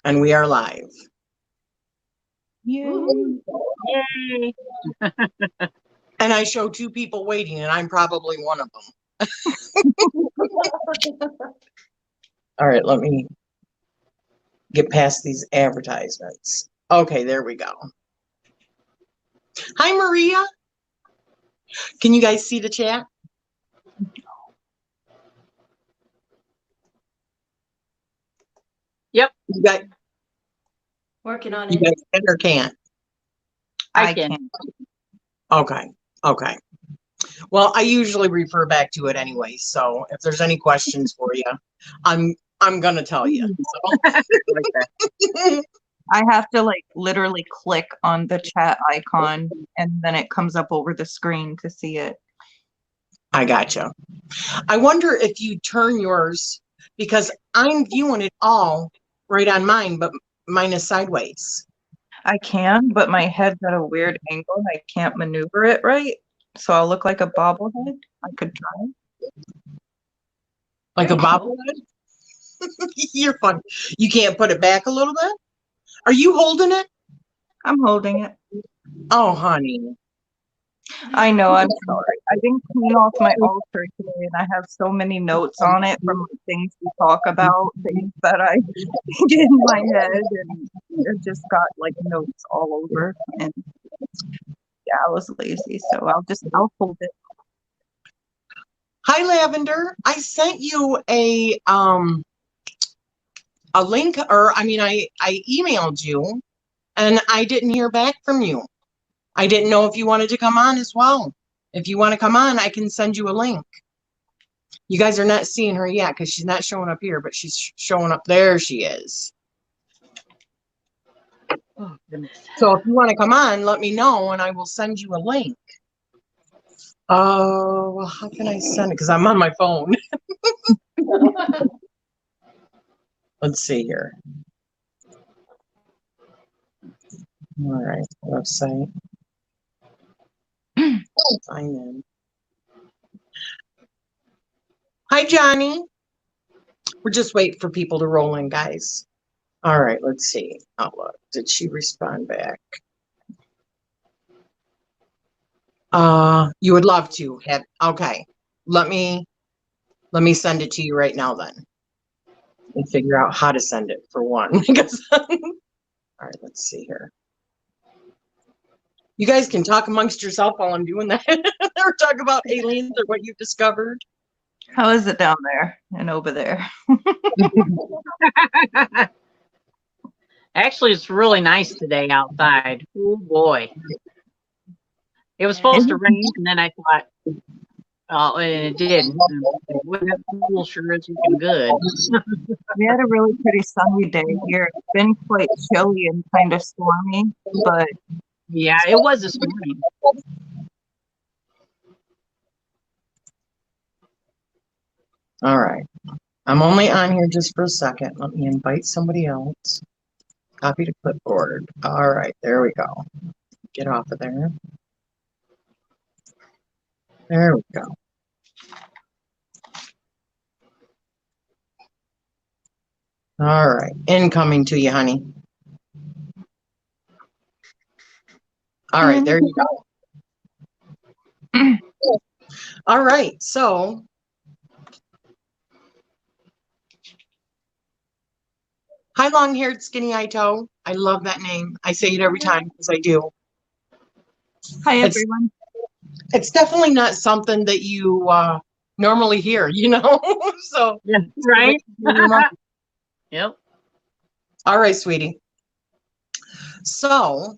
And we are live. Yay. Yay. And I show two people waiting, and I'm probably one of them. All right, let me get past these advertisements. Okay, there we go. Hi, Maria. Can you guys see the chat? Yep. You guys, Working on you it. guys can or can't? I can. Okay. Well, I usually refer back to it anyway, so if there's any questions for you, I'm gonna tell you. So. I have to like literally click on the chat icon and then it comes up over the screen to see it. I gotcha. I wonder if you turn yours, because I'm viewing it all right on mine, but mine is sideways. I can, but my head's at a weird angle and I can't maneuver it right. So I'll look like a bobblehead. I could try. Like a bobblehead? You're funny. You can't put it back a little bit? Are you holding it? I'm holding it. Oh, honey. I know, I'm sorry. I didn't clean off my altar today and I have so many notes on it from things we talk about, things that I did in my head, and it just got like notes all over. And yeah, I was lazy, so I'll hold it. Hi, Lavender. I sent you a link, or I mean, I emailed you and I didn't hear back from you. I didn't know if you wanted to come on as well. If you want to come on, I can send you a link. You guys are not seeing her yet because she's not showing up here, but she's showing up there. She is. Oh, goodness. So if you want to come on, let me know and I will send you a link. Oh, well, how can I send it? Because I'm on my phone. Let's see here. All right, website. Sign in. Hi, Johnny. We're just waiting for people to roll in, guys. All right, let's see. Oh, look, did she respond back? You would love to have. Okay, let me send it to you right now then, and figure out how to send it for one. Because all right, let's see here. You guys can talk amongst yourself while I'm doing that, or talk about aliens or what you've discovered. How is it down there and over there? Actually, it's really nice today outside. Oh boy. It was supposed to rain, and then I thought, oh, and it did. That pool sure is looking good. We had a really pretty sunny day here. It's been quite chilly and kind of stormy, but yeah, it was this morning. All right. I'm only on here just for a second. Let me invite somebody else. Copy to clipboard. All right, there we go. Get off of there. There we go. All right, incoming to you, honey. All right, there you go. All right, so hi, long-haired, skinny-eyed toe. I love that name. I say it every time because I do. Hi, everyone. It's definitely not something that you normally hear, you know? So yeah, right? Yep. All right, sweetie. So,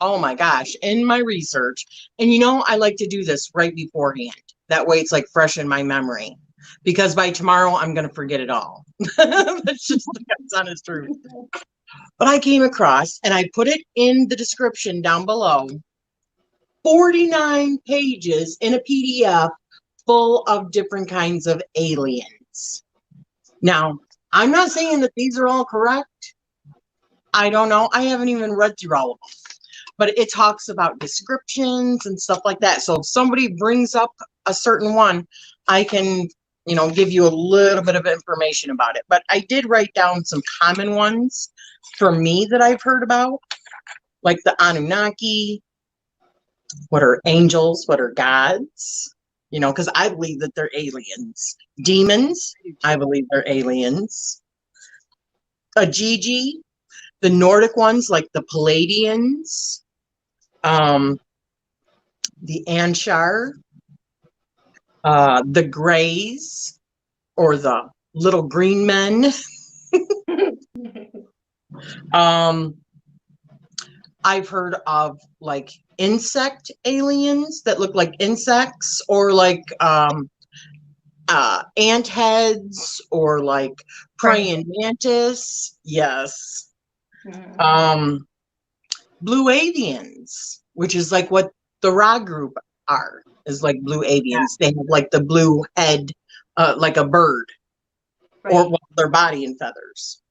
oh my gosh, in my research, and you know, I like to do this right beforehand. That way it's like fresh in my memory. Because by tomorrow, I'm going to forget it all. That's just the God's honest truth. But I came across, and I put it in the description down below, 49 pages in a PDF full of different kinds of aliens. Now, I'm not saying that these are all correct. I don't know. I haven't even read through all of them. But it talks about descriptions and stuff like that. So if somebody brings up a certain one, I can you know, give you a little bit of information about it. But I did write down some common ones for me that I've heard about, like the Anunnaki. What are angels? What are gods? You know, because I believe that they're aliens. Demons, I believe they're aliens. Ajiji, the Nordic ones, like the Palladians, the Anshar, the Greys, or the little green men. I've heard of like insect aliens that look like insects, or like ant heads, or like praying mantis. Yes. Blue avians, which is like what the Ra group are, is like blue avians. They have like the blue head, like a bird, or well, their body in feathers.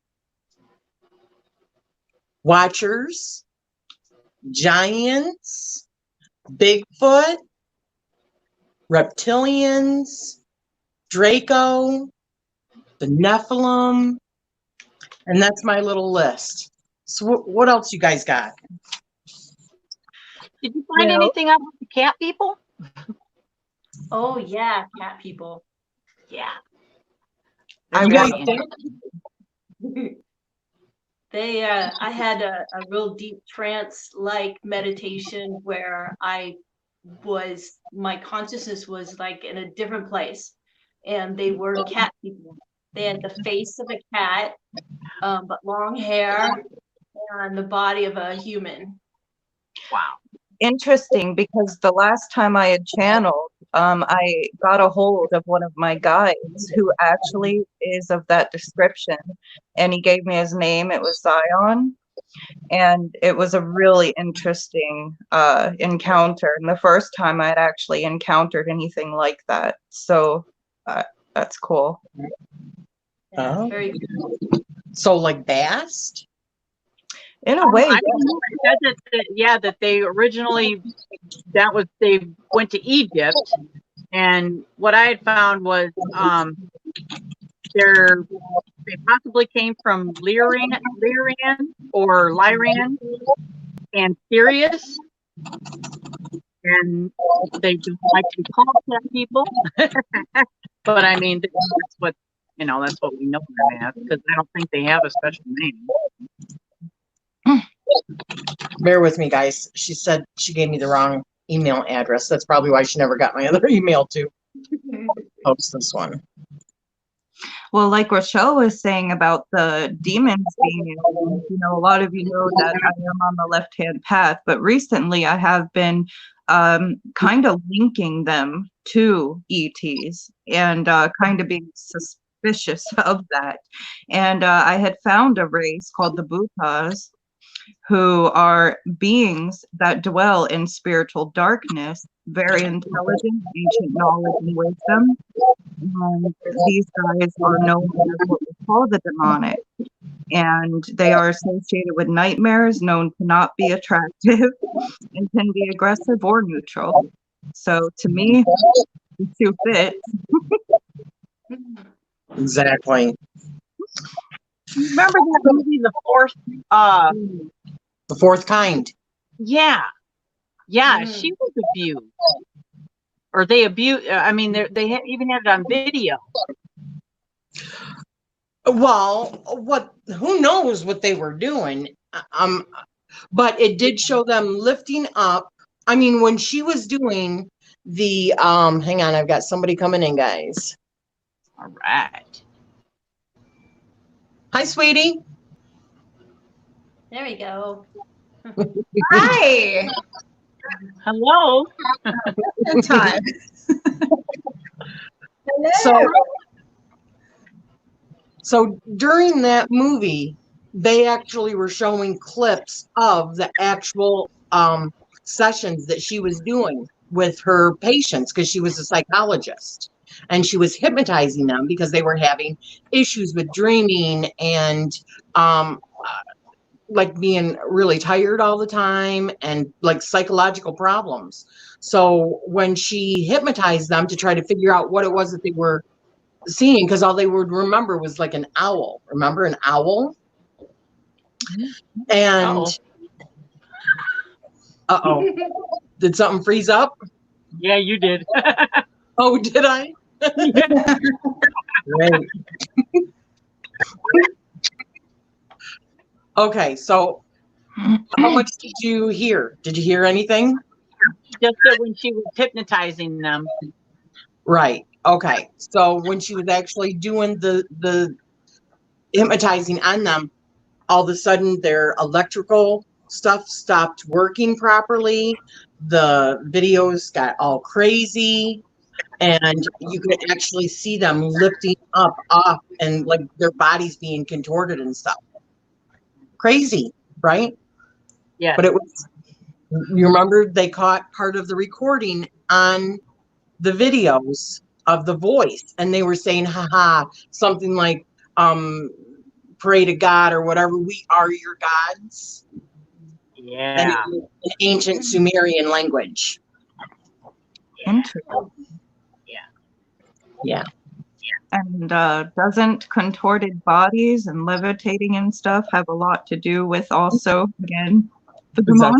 Watchers, giants, Bigfoot, reptilians, Draco, the Nephilim, and that's my little list. So what else you guys got? Did you find anything out with the cat people? Oh yeah, cat people. Yeah. You guys did? They I had a real deep trance like meditation where my consciousness was like in a different place, and they were cat people. They had the face of a cat, but long hair and the body of a human. Wow. Interesting, because the last time I had channeled, I got a hold of one of my guides who actually is of that description, and he gave me his name. It was Zion, and it was a really interesting encounter, and the first time I had actually encountered anything like that. So that's cool. Yeah, Oh. very good. So like Bast? In a way, I know that they originally, they went to Egypt, and what I had found was they possibly came from Lyran and Sirius, and they don't like to be called cat people. But I mean, that's what we know them as, because I don't think they have a special name. Bear with me, guys. She said she gave me the wrong email address. That's probably why she never got my other email too. Post this one. well, like Rachele was saying about the demons being, a lot of you know that I am on the left-hand path, but recently I have been kind of linking them to ETs and kind of being suspicious of that. And I had found a race called the Bhutas, who are beings that dwell in spiritual darkness, very intelligent, ancient knowledge and wisdom. And these guys are known as what we call the demonic. And they are associated with nightmares, known to not be attractive, and can be aggressive or neutral. So to me, the two fit. Exactly. Remember that movie, The Fourth Kind. Yeah, she was abused, or they abused. I mean, they even had it on video. Well, who knows what they were doing? But it did show them lifting up. I mean, when she was doing the hang on, I've got somebody coming in, guys. All right. Hi, sweetie. There we go. Hi. Hello. Good time. So during that movie, they actually were showing clips of the actual sessions that she was doing with her patients, because she was a psychologist, and she was hypnotizing them because they were having issues with dreaming and like being really tired all the time and like psychological problems. So when she hypnotized them to try to figure out what it was that they were seeing, because all they would remember was like an owl. Remember an owl? And uh-oh. Did something freeze up? Yeah, you did. Oh, did I? Yeah. Great. Okay, so how much did you hear? Did you hear anything? Just that when she was hypnotizing them. Right. Okay. So when she was actually doing the hypnotizing on them, all of a sudden their electrical stuff stopped working properly. The videos got all crazy, and you could actually see them lifting up off and like their bodies being contorted and stuff. Crazy, right? Yeah. But it was, you remember they caught part of the recording on the videos of the voice, and they were saying, haha, something like, pray to God or whatever, we are your gods. Yeah. And it was an ancient Sumerian language. Interesting. Yeah. And doesn't contorted bodies and levitating and stuff have a lot to do with also, again, the demon?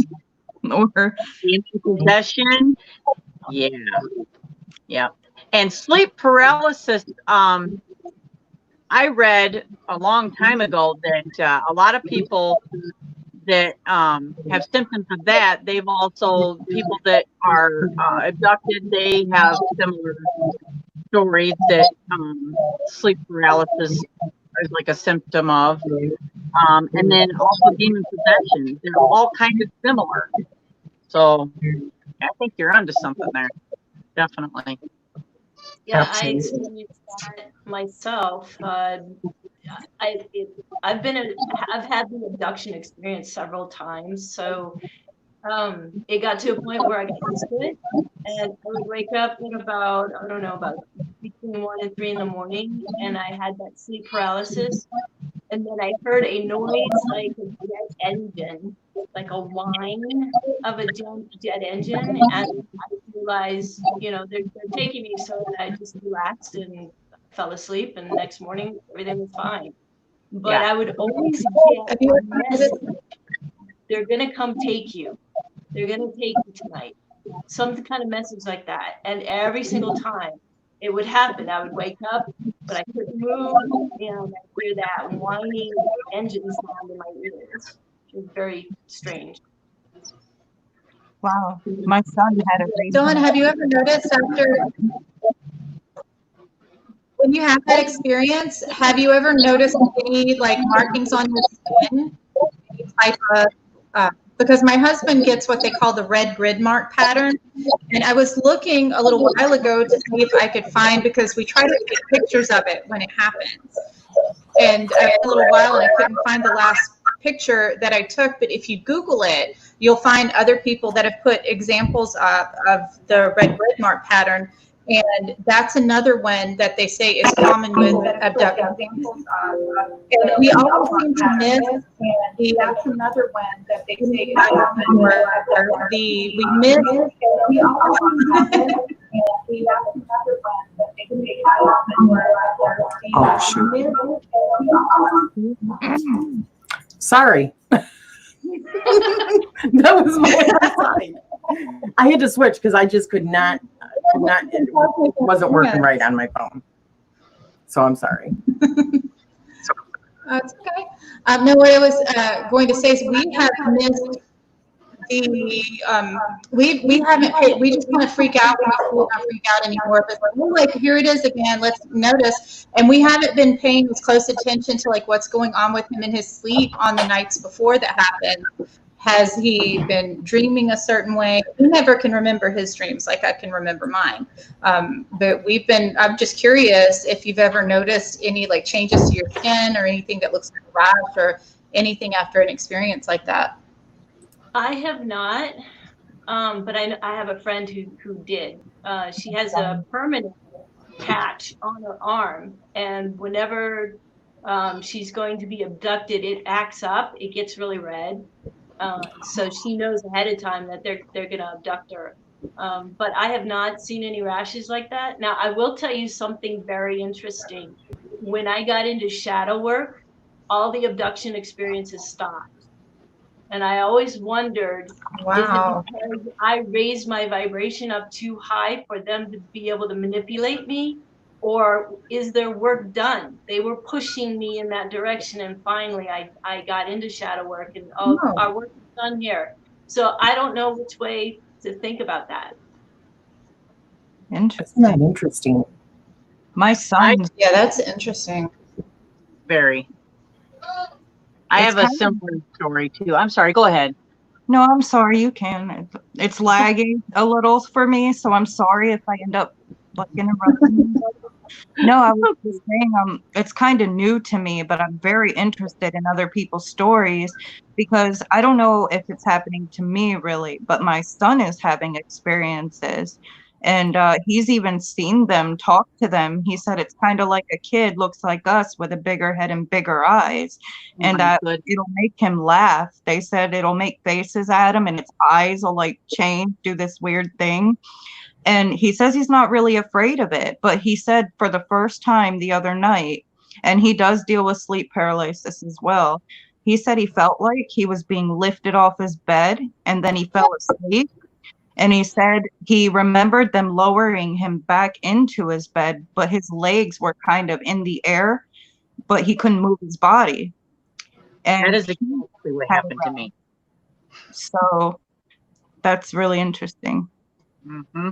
Or Possession. Yeah. Yeah. And sleep paralysis, I read a long time ago that a lot of people that have symptoms of that, they've also, people that are abducted, they have similar stories that sleep paralysis is like a symptom of. And then also demon possession. They're all kind of similar. So I think you're onto something there. Definitely. Yeah, Absolutely. I experienced that myself. I've had the abduction experience several times, so it got to a point where I got used to it, and I would wake up at about, I don't know, about between 1 and 3 in the morning, and I had that sleep paralysis, and then I heard a noise like a jet engine, like a whine of a jet engine, and I realized, they're taking me, so I just relaxed and fell asleep, and the next morning everything was fine. But Yeah. I would always get a message. They're gonna come take you. They're gonna take you tonight. Some kind of message like that. And every single time it would happen, I would wake up, but I couldn't move, and I hear that whining engine sound in my ears. It was very strange. wow, my son had a Dawn, have you ever noticed when you have that experience, have you ever noticed any like markings on your skin? Any type of, because my husband gets what they call the red grid mark pattern. And I was looking a little while ago to see if I could find, because we try to take pictures of it when it happens. And a little while, and I couldn't find the last picture that I took. But if you Google it, you'll find other people that have put examples of the red grid mark pattern. And that's another one that they say is common with abductions. And we always seem to miss, and that's another one that they say is common with we miss. Oh, shoot. Sorry. That was my side. I had to switch because I just could not, it wasn't working right on my phone. So I'm sorry. It's okay. No, what I was going to say is we have missed we haven't paid, we just kind of freak out when we don't freak out anymore. But like, here it is again, let's notice. And we haven't been paying as close attention to like what's going on with him in his sleep on the nights before that happened. Has he been dreaming a certain way? He never can remember his dreams like I can remember mine. But I'm just curious if you've ever noticed any like changes to your skin or anything that looks like a rash or anything after an experience like that. I have not, but I have a friend who did. She has a permanent patch on her arm, and whenever she's going to be abducted, it acts up. It gets really red. So she knows ahead of time that they're going to abduct her. But I have not seen any rashes like that. Now, I will tell you something very interesting. When I got into shadow work, all the abduction experiences stopped. And I always wondered, is it Wow. because I raised my vibration up too high for them to be able to manipulate me? Or is their work done? They were pushing me in that direction. And finally, I got into shadow work and, oh, Oh, our work is done here. So I don't know which way to think about that. Interesting. Isn't that interesting? My son, yeah, that's interesting. Very. I It's have a kind of- similar story too. I'm sorry. Go ahead. no, I'm sorry, you can. It's lagging a little for me, so I'm sorry if I end up like interrupting you. No, I was just saying, it's kind of new to me, but I'm very interested in other people's stories because I don't know if it's happening to me really, but my son is having experiences and he's even seen them, talk to them. He said it's kind of like a kid, looks like us with a bigger head and bigger eyes, and My good. it'll make him laugh. They said it'll make faces at him and its eyes will like change, do this weird thing. And he says he's not really afraid of it, but he said for the first time the other night, and he does deal with sleep paralysis as well. He said he felt like he was being lifted off his bed and then he fell asleep. And he said he remembered them lowering him back into his bed, but his legs were kind of in the air, but he couldn't move his body. And That is exactly what happened to me. so that's really interesting. Mm-hmm.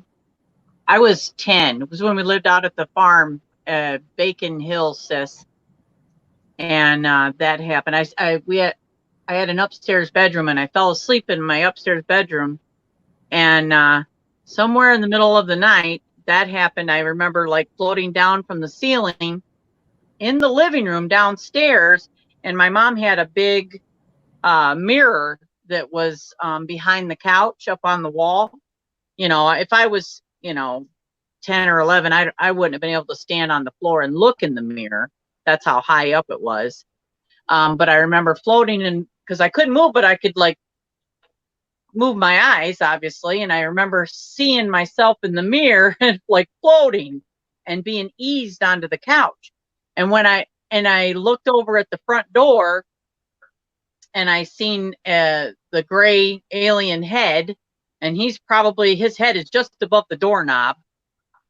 I was 10. It was when we lived out at the farm, Bacon Hill, sis. And that happened. I had an upstairs bedroom and I fell asleep in my upstairs bedroom. And somewhere in the middle of the night, that happened. I remember like floating down from the ceiling in the living room downstairs. And my mom had a big mirror that was behind the couch up on the wall. You know, if I was, 10 or 11, I wouldn't have been able to stand on the floor and look in the mirror. That's how high up it was. But I remember floating in because I couldn't move, but I could like move my eyes, obviously. And I remember seeing myself in the mirror and like floating and being eased onto the couch. And when I looked over at the front door and I seen the gray alien head, and his head is just above the doorknob,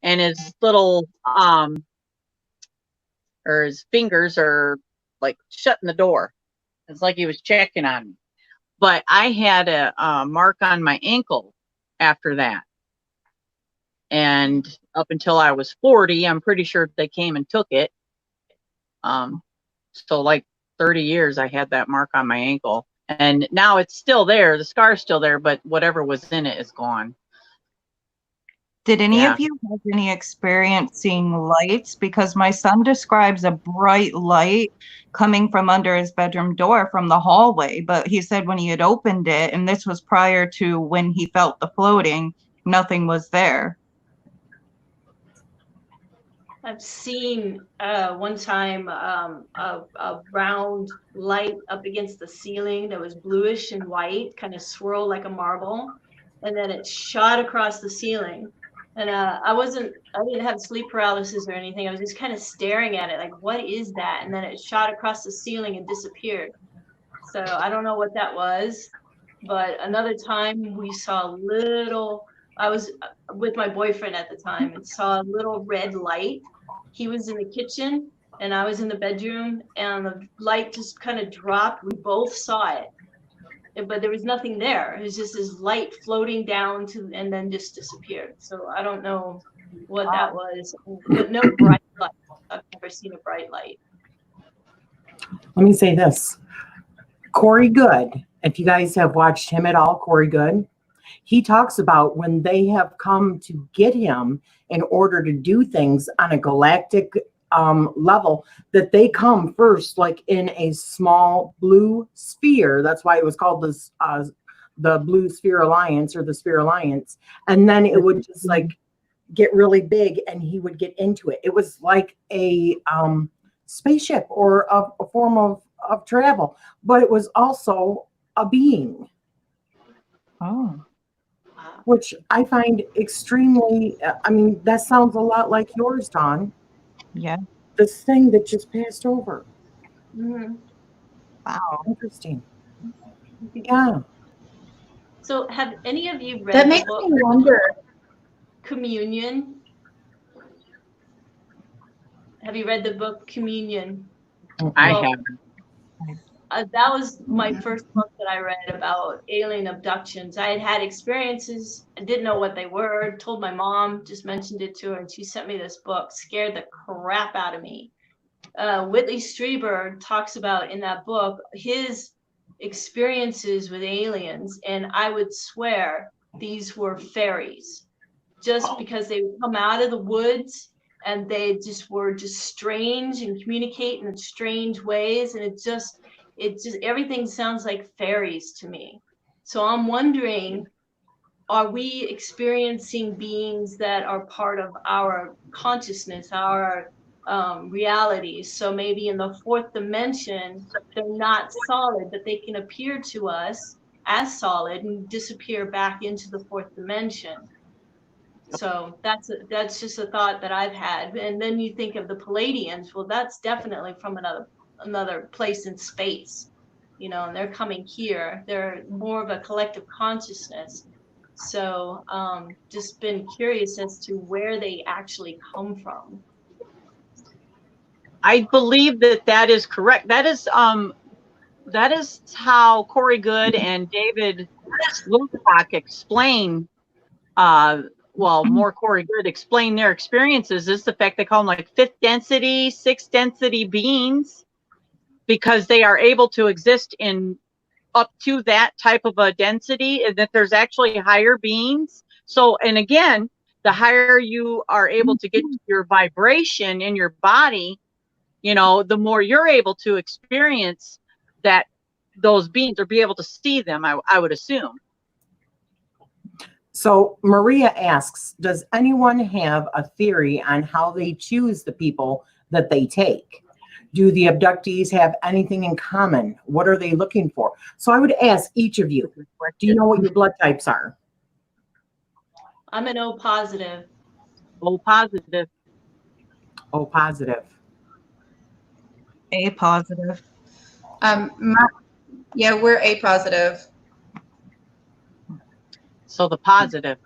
and his little or his fingers are like shutting the door. It's like he was checking on me. But I had a mark on my ankle after that. And up until I was 40, I'm pretty sure they came and took it. So like 30 years, I had that mark on my ankle. And now it's still there. The scar's still there, but whatever was in it is gone. Did any of you have any experience seeing lights? Because my son describes a bright light coming from under his bedroom door from the hallway. But he said when he had opened it, and this was prior to when he felt the floating, nothing was there. I've seen one time a round light up against the ceiling that was bluish and white, kind of swirl like a marble, and then it shot across the ceiling. And I didn't have sleep paralysis or anything. I was just kind of staring at it, like, what is that? And then it shot across the ceiling and disappeared. So I don't know what that was. But another time we saw I was with my boyfriend at the time and saw a little red light. He was in the kitchen and I was in the bedroom, and the light just kind of dropped. We both saw it, but there was nothing there. It was just this light floating down and then just disappeared. So I don't know what that was, but no bright light. I've never seen a bright light. Let me say this. Corey Good, if you guys have watched him at all, Corey Good, he talks about when they have come to get him in order to do things on a galactic level, that they come first like in a small blue sphere. That's why it was called this the Blue Sphere Alliance or the Sphere Alliance. And then it would just like get really big and he would get into it. It was like a spaceship or a form of travel, but it was also a being. Oh. Wow. which I find extremely, I mean, that sounds a lot like yours, Dawn. Yeah. This thing that just passed over. Mhm. Wow. Interesting. Yeah. So, have any of you read That the makes book me wonder. Communion? Have you read the book Communion? I Well, haven't. that was my first book that I read about alien abductions. I had had experiences. I didn't know what they were. Told my mom, just mentioned it to her, and she sent me this book. Scared the crap out of me. Whitley Strieber talks about in that book his experiences with aliens, and I would swear these were fairies, just because they would come out of the woods and they just were just strange and communicate in strange ways, and it just everything sounds like fairies to me. So I'm wondering, are we experiencing beings that are part of our consciousness, our reality? So maybe in the fourth dimension, they're not solid, but they can appear to us as solid and disappear back into the fourth dimension. So that's just a thought that I've had. And then you think of the Palladians. Well, that's definitely from another place in space, and they're coming here. They're more of a collective consciousness. So just been curious as to where they actually come from. I believe that is correct. That is how Corey Good and David Wilcock explain, more Corey Good explain their experiences, is the fact they call them like fifth density, sixth density beings, because they are able to exist in up to that type of a density, and that there's actually higher beings. So, and again, the higher you are able to get your vibration in your body, the more you're able to experience those beings or be able to see them, I would assume. So Maria asks, does anyone have a theory on how they choose the people that they take? Do the abductees have anything in common? What are they looking for? So I would ask each of you, do you know what your blood types are? I'm an O positive. O positive. O positive. A positive. Yeah, we're A positive. So the positive.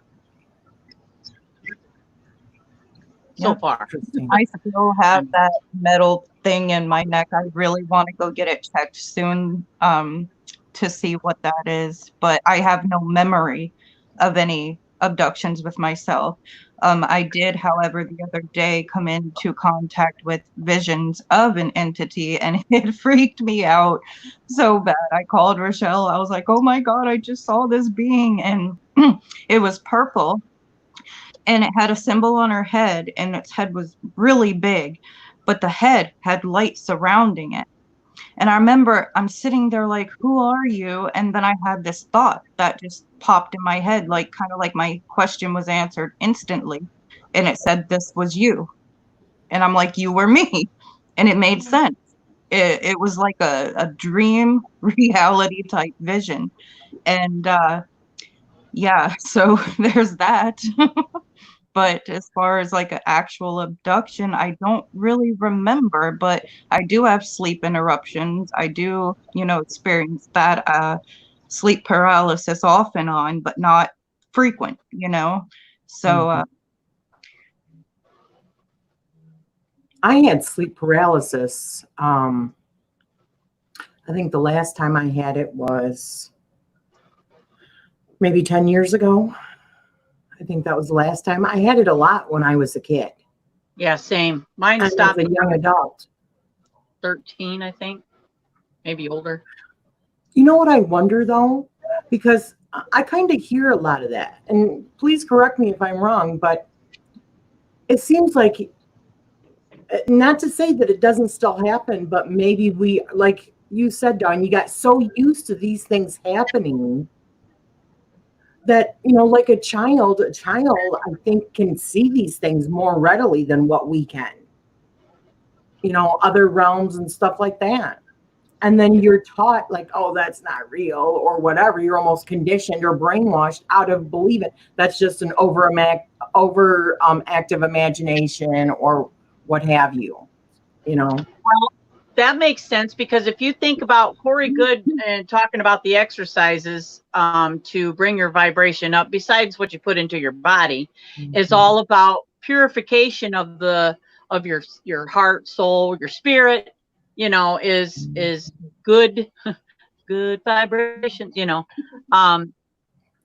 So far. I still have that metal thing in my neck. I really want to go get it checked soon to see what that is. But I have no memory of any abductions with myself. I did, however, the other day come into contact with visions of an entity, and it freaked me out so bad. I called Rachele. I was like, oh my God, I just saw this being, and it was purple. And it had a symbol on her head, and its head was really big, but the head had light surrounding it. And I remember I'm sitting there like, who are you? And then I had this thought that just popped in my head, like kind of like my question was answered instantly. And it said, this was you. And I'm like, you were me. And it made sense. It was like a dream reality type vision. And yeah, so there's that. But as far as like an actual abduction, I don't really remember, but I do have sleep interruptions. I do, experience that sleep paralysis off and on, but not frequent, So I had sleep paralysis. I think the last time I had it was maybe 10 years ago. I think that was the last time. I had it a lot when I was a kid. Yeah, same. Mine And stopped as a young adult. 13, I think. Maybe older. You know what I wonder though? Because I kind of hear a lot of that. And please correct me if I'm wrong, but it seems like, not to say that it doesn't still happen, but maybe we, like you said, Dawn, you got so used to these things happening that, like a child, I think, can see these things more readily than what we can. Other realms and stuff like that. and then you're taught like, oh, that's not real or whatever. You're almost conditioned or brainwashed out of believing that's just an active imagination or what have you, you know. Well, that makes sense, because if you think about Corey Good and talking about the exercises to bring your vibration up, besides what you put into your body, is all about purification of your heart, soul, your spirit. You know, is good good vibrations. You know,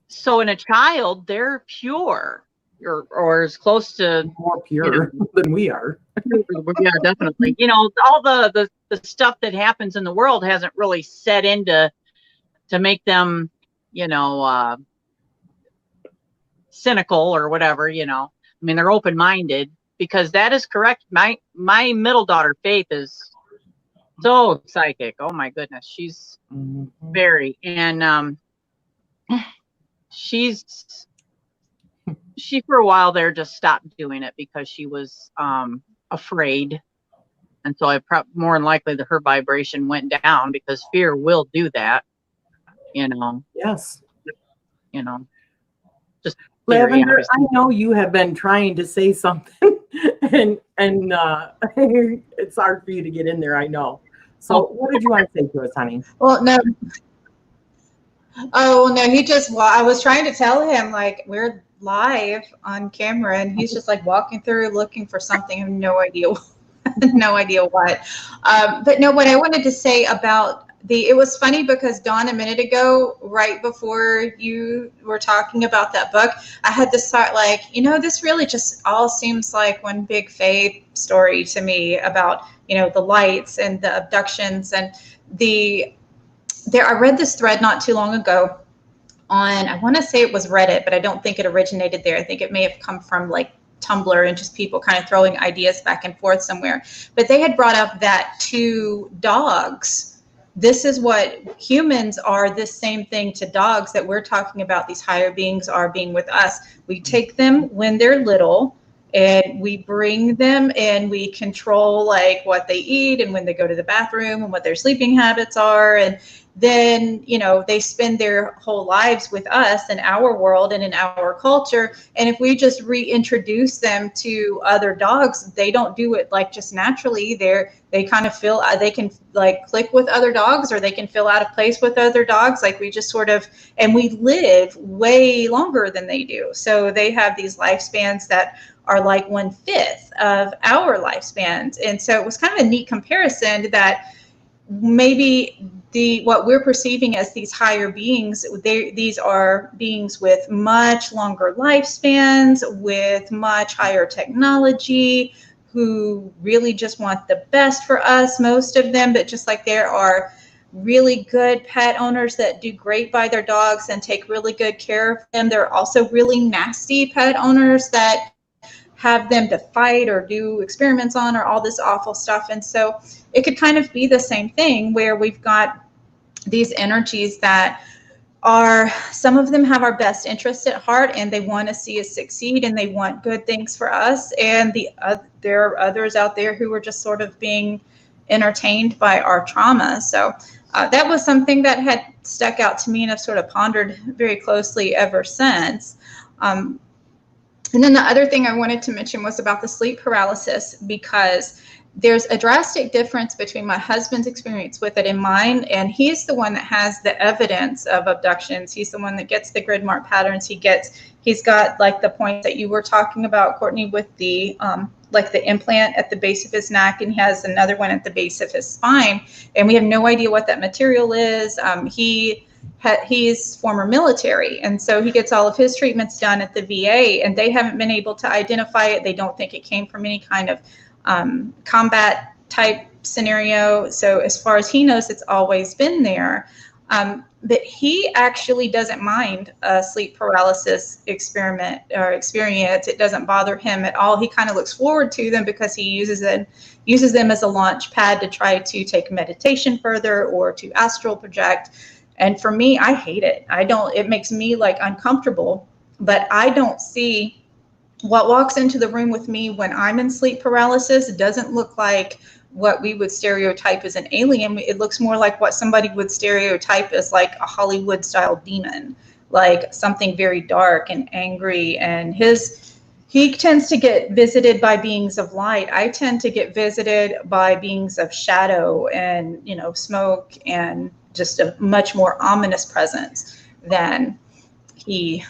so in a child, they're pure, or as close to More pure than we are. Yeah, definitely. You know, all the stuff that happens in the world hasn't really set into to make them, you know, cynical or whatever, you know. I mean, they're open-minded, because that is correct. My middle daughter, Faith, is so psychic. Oh my goodness. She's very, and she for a while there just stopped doing it because she was afraid. And so more than likely that her vibration went down, because fear will do that, you know. Yes. You know, just Lavender, I know you have been trying to say something, and it's hard for you to get in there, I know. So what did you want to say to us, honey? Well, no. Oh, no, I was trying to tell him, like, we're live on camera, and he's just like walking through looking for something. I have no idea. No idea what. But no, what I wanted to say about it was funny because Dawn, a minute ago, right before you were talking about that book, I had this thought, like, you know, this really just all seems like one big faith story to me about, you know, the lights and the abductions and I read this thread not too long ago on, I want to say it was Reddit, but I don't think it originated there. I think it may have come from like Tumblr and just people kind of throwing ideas back and forth somewhere. But they had brought up that to dogs, this is what humans are, this same thing to dogs that we're talking about, these higher beings are being with us. We take them when they're little and we bring them and we control like what they eat and when they go to the bathroom and what their sleeping habits are. And then, you know, they spend their whole lives with us in our world and in our culture. And if we just reintroduce them to other dogs, they don't do it like just naturally. They kind of feel, they can like click with other dogs, or they can feel out of place with other dogs. Like we just sort of, and we live way longer than they do. So they have these lifespans that are like 1/5 of our lifespans. And so it was kind of a neat comparison that maybe what we're perceiving as these higher beings, these are beings with much longer lifespans, with much higher technology, who really just want the best for us, most of them. But just like there are really good pet owners that do great by their dogs and take really good care of them, there are also really nasty pet owners that have them to fight or do experiments on or all this awful stuff. And so it could kind of be the same thing where we've got these energies that are, some of them have our best interest at heart and they want to see us succeed and they want good things for us. And there are others out there who are just sort of being entertained by our trauma. So that was something that had stuck out to me and I've sort of pondered very closely ever since. And then the other thing I wanted to mention was about the sleep paralysis, because there's a drastic difference between my husband's experience with it and mine. And he's the one that has the evidence of abductions. He's the one that gets the grid mark patterns. He's got like the point that you were talking about, Courtney, with the like the implant at the base of his neck, and he has another one at the base of his spine. And we have no idea what that material is. He's former military, and so he gets all of his treatments done at the VA, and they haven't been able to identify it. They don't think it came from any kind of combat type scenario. So as far as he knows, it's always been there. But he actually doesn't mind a sleep paralysis experiment or experience. It doesn't bother him at all. He kind of looks forward to them because he uses them as a launch pad to try to take meditation further or to astral project. And for me, I hate it. It makes me like uncomfortable, but I don't see what walks into the room with me when I'm in sleep paralysis. It doesn't look like what we would stereotype as an alien. It looks more like what somebody would stereotype as like a Hollywood style demon, like something very dark and angry. And he tends to get visited by beings of light. I tend to get visited by beings of shadow and, you know, smoke, and just a much more ominous presence than he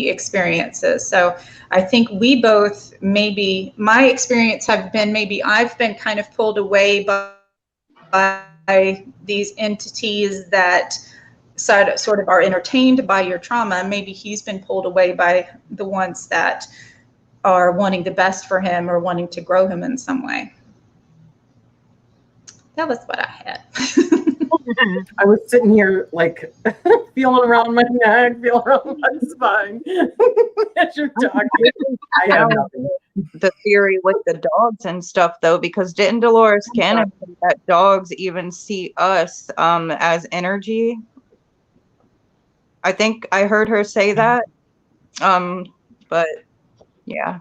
experiences. So I think we both, maybe my experience have been, maybe I've been kind of pulled away by these entities that sort of are entertained by your trauma. Maybe he's been pulled away by the ones that are wanting the best for him or wanting to grow him in some way. That was what I had. I was sitting here like feeling around my neck, feeling around my spine as you're talking. I have nothing. The theory with the dogs and stuff, though, because didn't Dolores Cannon say that dogs even see us as energy? I think I heard her say that. But yeah.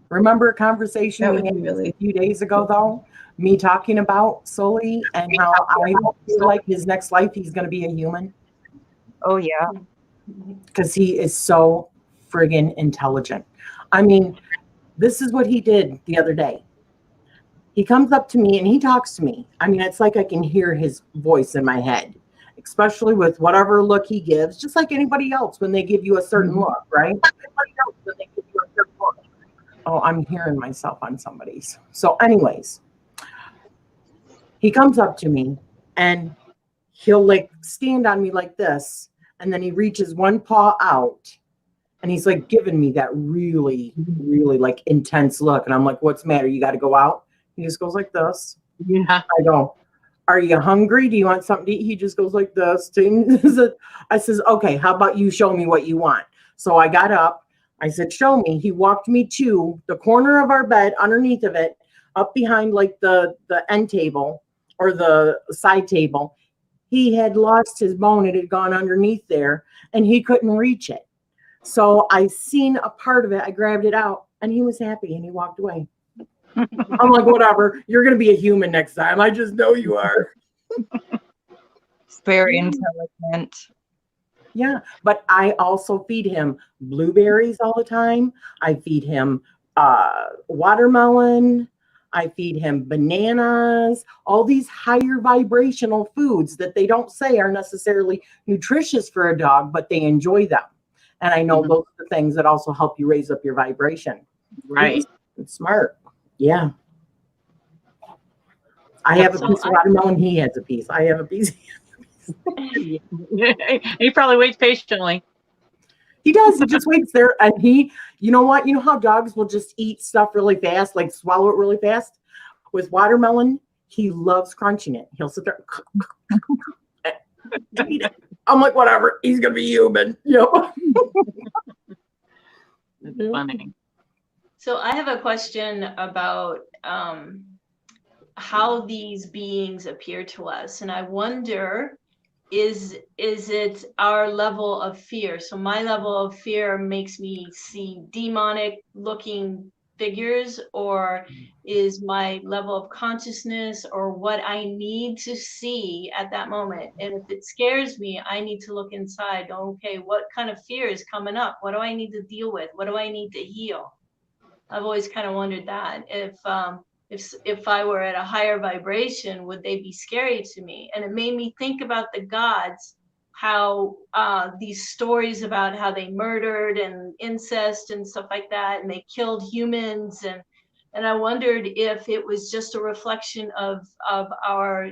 Remember a conversation we had a few days ago, though? Me talking about Sully and how I feel like his next life he's going to be a human. Oh, yeah. Because he is so friggin' intelligent. I mean, this is what he did the other day. He comes up to me and he talks to me. I mean, it's like I can hear his voice in my head, especially with whatever look he gives, just like anybody else when they give you a certain look, right? Anybody else when they give you a certain look. Oh, I'm hearing myself on somebody's. So anyways, he comes up to me and he'll like stand on me like this. And then he reaches one paw out and he's like giving me that really, really like intense look. And I'm like, what's the matter? You got to go out? He just goes like this. Yeah. I go, are you hungry? Do you want something to eat? He just goes like this. I says, okay, how about you show me what you want? So I got up. I said, show me. He walked me to the corner of our bed, underneath of it, up behind like the end table or the side table. He had lost his bone. It had gone underneath there and he couldn't reach it. So I seen a part of it. I grabbed it out and he was happy and he walked away. I'm like, whatever. You're going to be a human next time. I just know you are. Very intelligent. Yeah, but I also feed him blueberries all the time. I feed him watermelon. I feed him bananas, all these higher vibrational foods that they don't say are necessarily nutritious for a dog, but they enjoy them. And I know those are the things that also help you raise up your vibration. Right. It's smart. Yeah. I have a piece of watermelon. He has a piece. I have a piece. He probably waits patiently. He does. He just waits there. And he, you know what? You know how dogs will just eat stuff really fast, like swallow it really fast? With watermelon, he loves crunching it. He'll sit there. Eat it. I'm like, whatever. He's going to be human. Yep. It's funny. So I have a question about how these beings appear to us. And I wonder, is it our level of fear? So my level of fear makes me see demonic looking figures, or is my level of consciousness or what I need to see at that moment? And if it scares me, I need to look inside. Okay, what kind of fear is coming up? What do I need to deal with? What do I need to heal? I've always kind of wondered that. If I were at a higher vibration, would they be scary to me? And it made me think about the gods, how these stories about how they murdered and incest and stuff like that, and they killed humans, and I wondered if it was just a reflection of our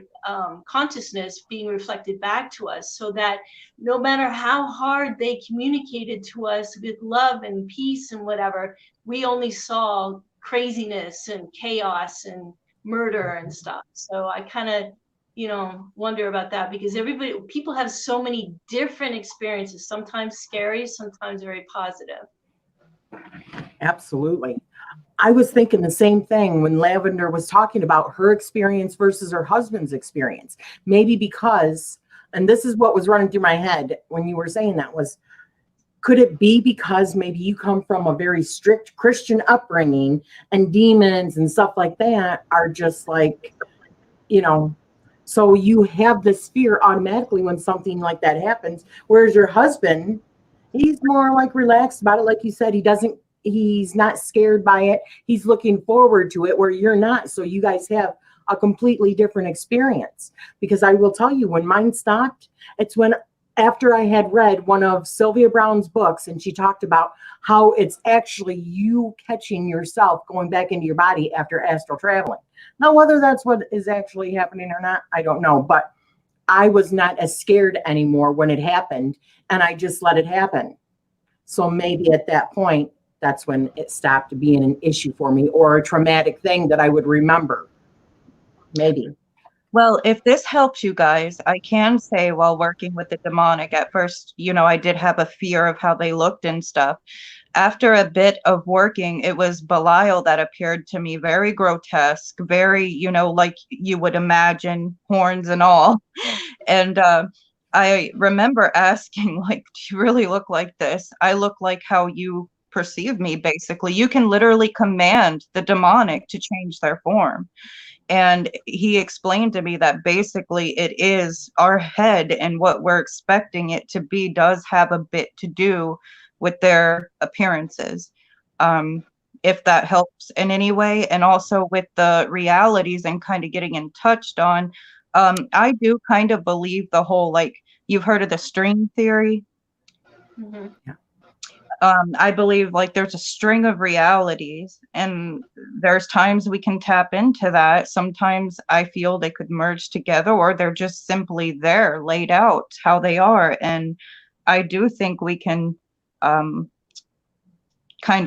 consciousness being reflected back to us, so that no matter how hard they communicated to us with love and peace and whatever, we only saw craziness and chaos and murder and stuff. So I kind of, wonder about that, because people have so many different experiences, sometimes scary, sometimes very positive. Absolutely. I was thinking the same thing when Lavender was talking about her experience versus her husband's experience. Maybe because, and this is what was running through my head when you were saying that, was Could it be because maybe you come from a very strict Christian upbringing and demons and stuff like that are just like, you know, so you have this fear automatically when something like that happens. Whereas your husband, he's more like relaxed about it. Like you said, he's not scared by it. He's looking forward to it where you're not. So you guys have a completely different experience. Because I will tell you, when mine stopped, it's when after I had read one of Sylvia Browne's books, and she talked about how it's actually you catching yourself going back into your body after astral traveling. Now, whether that's what is actually happening or not, I don't know. But I was not as scared anymore when it happened, and I just let it happen. So maybe at that point, that's when it stopped being an issue for me, or a traumatic thing that I would remember. Maybe. Well, if this helps you guys, I can say while working with the demonic, at first, you know, I did have a fear of how they looked and stuff. After a bit of working, it was Belial that appeared to me very grotesque, very, you know, like you would imagine, horns and all. And I remember asking, like, do you really look like this? I look like how you perceive me, basically. You can literally command the demonic to change their form. And he explained to me that basically it is our head, and what we're expecting it to be does have a bit to do with their appearances. If that helps in any way, and also with the realities and kind of getting in touched on, I do kind of believe the whole, like, you've heard of the string theory. Mm-hmm. Yeah. I believe like there's a string of realities, and there's times we can tap into that. Sometimes I feel they could merge together, or they're just simply there, laid out how they are. And I do think we can kind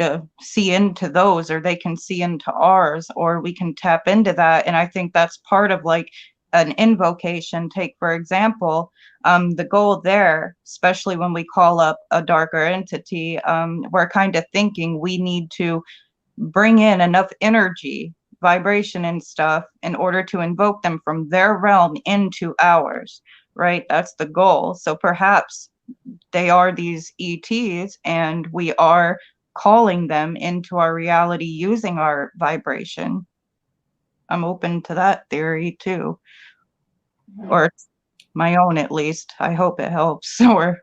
of see into those, or they can see into ours, or we can tap into that. And I think that's part of like an invocation. Take, for example, the goal there, especially when we call up a darker entity, we're kind of thinking we need to bring in enough energy, vibration and stuff in order to invoke them from their realm into ours, right? That's the goal. So perhaps they are these ETs, and we are calling them into our reality using our vibration. I'm open to that theory too. Or my own, at least. I hope it helps. Or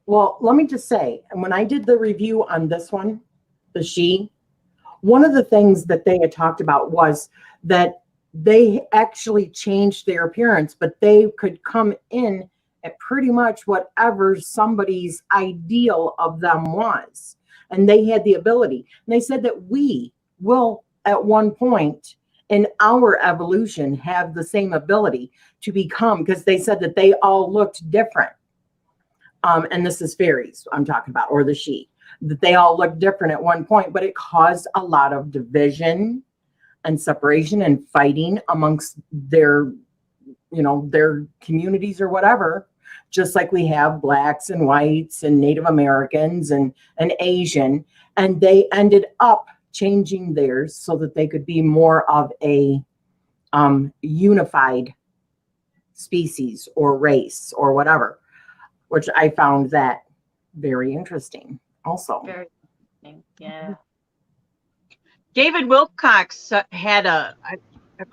Well, let me just say, and when I did the review on this one, the she, one of the things that they had talked about was that they actually changed their appearance, but they could come in at pretty much whatever somebody's ideal of them was. And they had the ability. And they said that we will, at one point in our evolution, have the same ability to become, because they said that they all looked different. And this is fairies I'm talking about, or the she, that they all looked different at one point, but it caused a lot of division and separation and fighting amongst their, you know, their communities or whatever, just like we have blacks and whites and Native Americans and Asian. And they ended up changing theirs so that they could be more of a unified species or race or whatever, which I found that very interesting also. Very interesting. Yeah. David Wilcox had I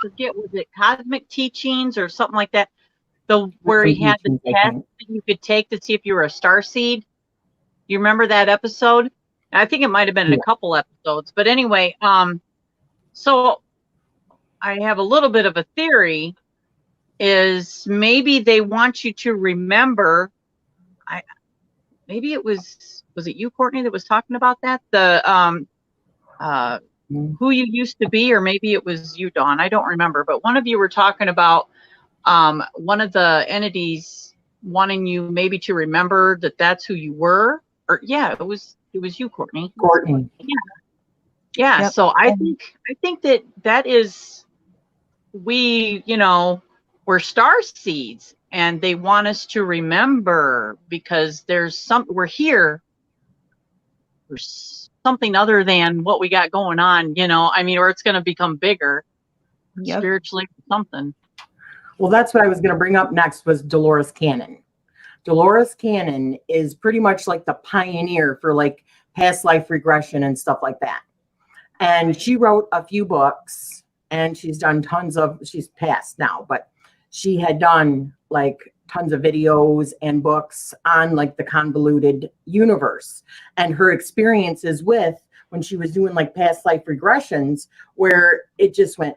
forget, was it Cosmic Teachings or something like that? Where he had the test that you could take to see if you were a starseed. You remember that episode? I think it might have been a couple episodes, but anyway, so I have a little bit of a theory, is maybe they want you to remember, maybe it was it you, Courtney, that was talking about that? The who you used to be, or maybe it was you, Dawn, I don't remember, but one of you were talking about one of the entities wanting you maybe to remember that that's who you were, or it was you, Courtney. Yeah. Yep. So I think that is, we, you know, we're star seeds, and they want us to remember, because we're here for something other than what we got going on, you know, I mean, or it's going to become bigger spiritually, something. Well, that's what I was going to bring up next, was Dolores Cannon, Dolores Cannon is pretty much like the pioneer for like past life regression and stuff like that. And she wrote a few books, and she's done she's passed now, but she had done like tons of videos and books on like the convoluted universe and her experiences with when she was doing like past life regressions, where it just went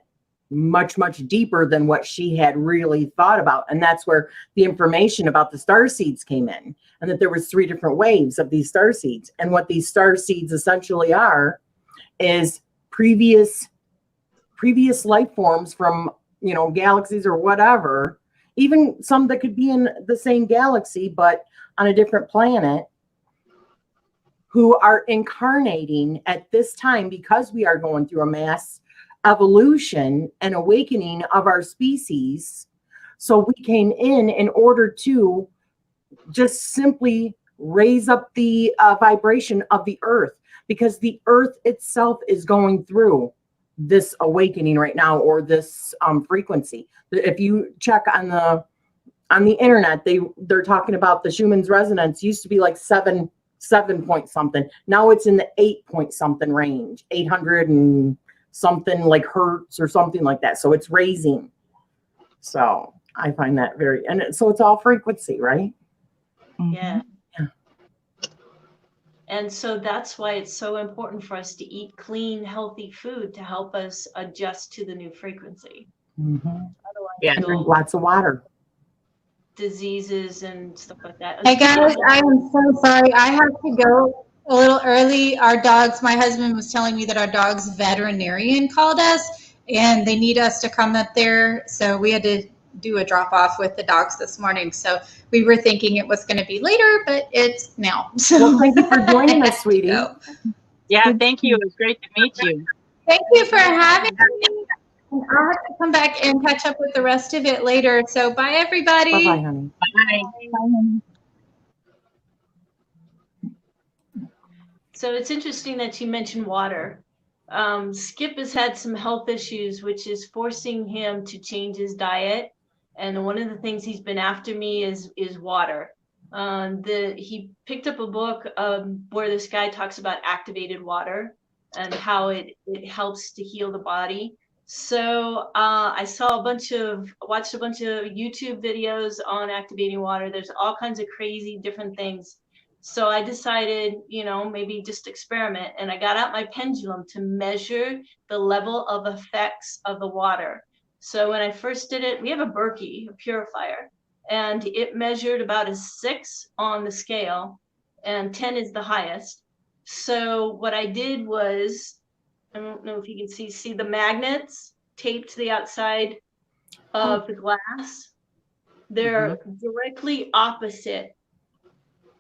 much, much deeper than what she had really thought about. And that's where the information about the star seeds came in, and that there was 3 different waves of these star seeds. And what these star seeds essentially are is previous life forms from, you know, galaxies or whatever, even some that could be in the same galaxy but on a different planet, who are incarnating at this time because we are going through a mass evolution and awakening of our species. So we came in order to just simply raise up the vibration of the earth, because the earth itself is going through this awakening right now, or this frequency. If you check on the internet, they're talking about the Schumann's resonance used to be like 7 point something. Now it's in the 8 point something range, 800 and something like hertz or something like that. So it's raising. So I find that so it's all frequency, right? Yeah. Yeah. And so that's why it's so important for us to eat clean, healthy food to help us adjust to the new frequency. Mm-hmm. Otherwise, Yeah. And drink lots of water. diseases and stuff like that. Hey guys, I am so sorry. I have to go a little early. My husband was telling me that our dog's veterinarian called us and they need us to come up there. So we had to do a drop off with the dogs this morning. So we were thinking it was going to be later, but it's now. So Well, thank you for joining us, sweetie. Yeah, thank you. It was great to meet you. Thank you for having me. And I'll have to come back and catch up with the rest of it later. So bye, everybody. Bye-bye, honey. Bye. So it's interesting that you mentioned water. Skip has had some health issues, which is forcing him to change his diet. And one of the things he's been after me is water. He picked up a book where this guy talks about activated water and how it helps to heal the body. So I watched a bunch of YouTube videos on activating water. There's all kinds of crazy different things. So I decided, maybe just experiment. And I got out my pendulum to measure the level of effects of the water. So when I first did it, we have a Berkey, a purifier, and it measured about a 6 on the scale, and 10 is the highest. So what I did was, I don't know if you can see the magnets taped to the outside of the glass. They're directly opposite.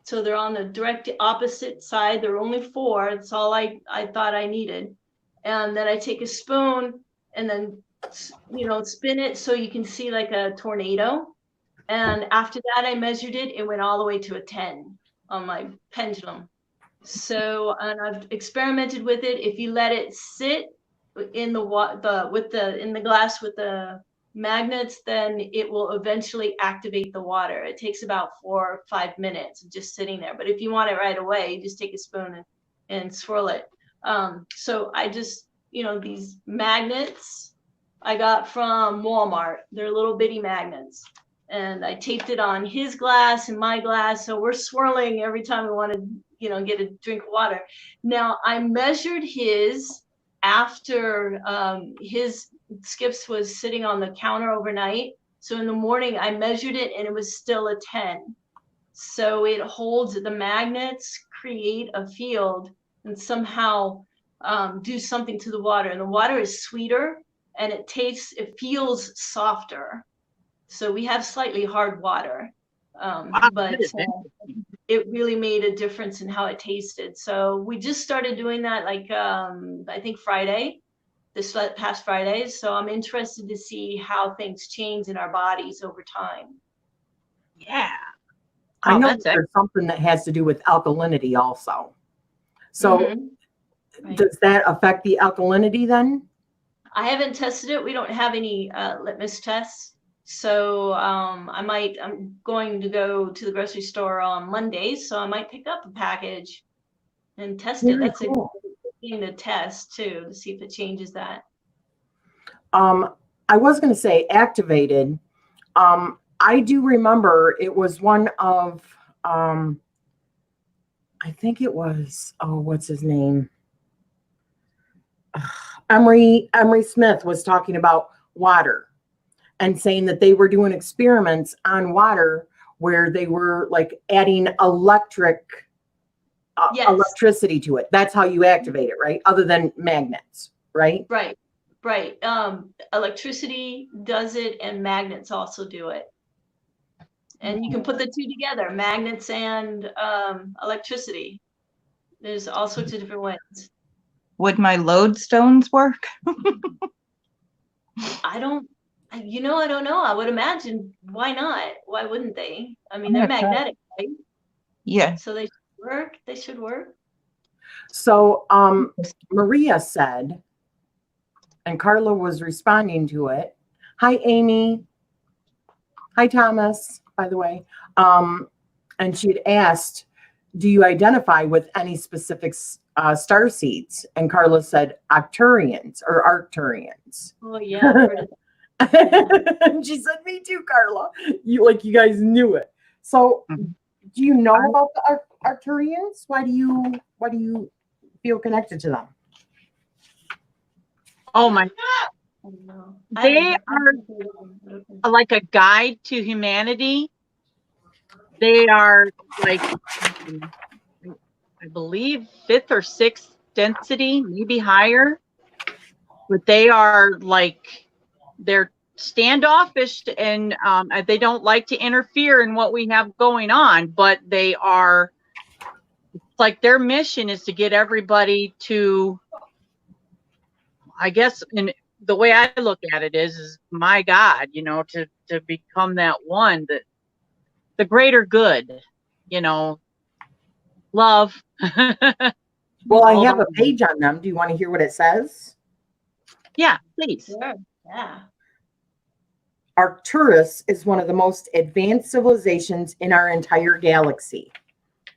So they're on the direct opposite side. There are only 4. That's all I thought I needed. And then I take a spoon and then, spin it so you can see like a tornado. And after that, I measured it. It went all the way to a 10 on my pendulum. So, and I've experimented with it. If you let it sit in the glass with the magnets, then it will eventually activate the water. It takes about 4 or 5 minutes of just sitting there. But if you want it right away, you just take a spoon and swirl it. So I just, these magnets I got from Walmart. They're little bitty magnets. And I taped it on his glass and my glass. So we're swirling every time we want to, get a drink of water. Now I measured his after his Skips was sitting on the counter overnight. So in the morning I measured it and it was still a 10. So it holds, the magnets create a field and somehow do something to the water. And the water is sweeter and it feels softer. So we have slightly hard water, but it really made a difference in how it tasted. So we just started doing that I think this past Friday. So I'm interested to see how things change in our bodies over time. Yeah. I know there's something that has to do with alkalinity also. So does that affect the alkalinity then? I haven't tested it. We don't have any litmus tests. So I'm going to go to the grocery store on Monday, so I might pick up a package and test it. Very That's cool. a thing to test too, to see if it changes that. I was going to say activated. I do remember it was one of, I think it was, oh, what's his name? Emery Smith was talking about water and saying that they were doing experiments on water where they were like adding Yes. electricity to it. That's how you activate it, right? Other than magnets, right? Right. Electricity does it, and magnets also do it. And you can put the two together, magnets and electricity. There's all sorts of different ways. Would my lodestones work? I don't know. I would imagine, why not? Why wouldn't they? I mean, they're magnetic, right? Yeah. So they should work. They should work. So Maria said, and Carla was responding to it. Hi, Amy. Hi, Thomas, by the way. And she had asked, do you identify with any specific star seeds? And Carla said Arcturians or Arcturians. Oh, yeah. And she said, me too, Carla. You guys knew it. So do you know about the Arcturians? Why do you feel connected to them? Oh my God. They are like a guide to humanity. They are like, I believe, 5th or 6th density, maybe higher. But they are like, they're standoffish, and they don't like to interfere in what we have going on. But they are, it's like their mission is to get everybody to, I guess, in the way I look at it is my God, to become that one, that the greater good, love. Well, I have a page on them. Do you want to hear what it says? Yeah, please. Sure. Yeah. Arcturus is one of the most advanced civilizations in our entire galaxy.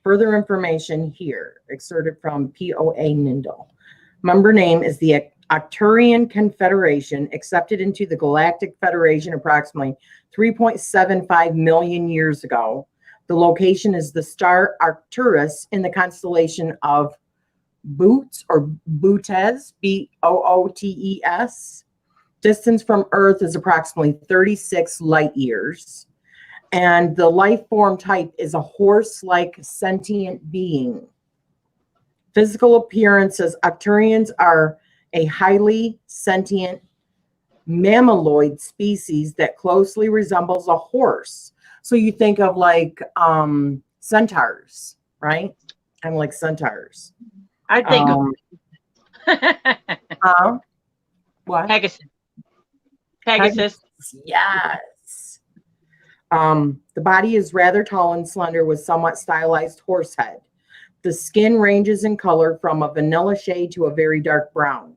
Further information here, excerpted from POA Nindle. Member name is the Arcturian Confederation, accepted into the Galactic Federation approximately 3.75 million years ago. The location is the star Arcturus in the constellation of Bootes or Bootes, Bootes. Distance from Earth is approximately 36 light years. And the life form type is a horse-like sentient being. Physical appearances, Arcturians are a highly sentient mammaloid species that closely resembles a horse. So you think of like centaurs, right? Kind of like centaurs. I think what? Pegasus. Yes. The body is rather tall and slender with somewhat stylized horse head. The skin ranges in color from a vanilla shade to a very dark brown.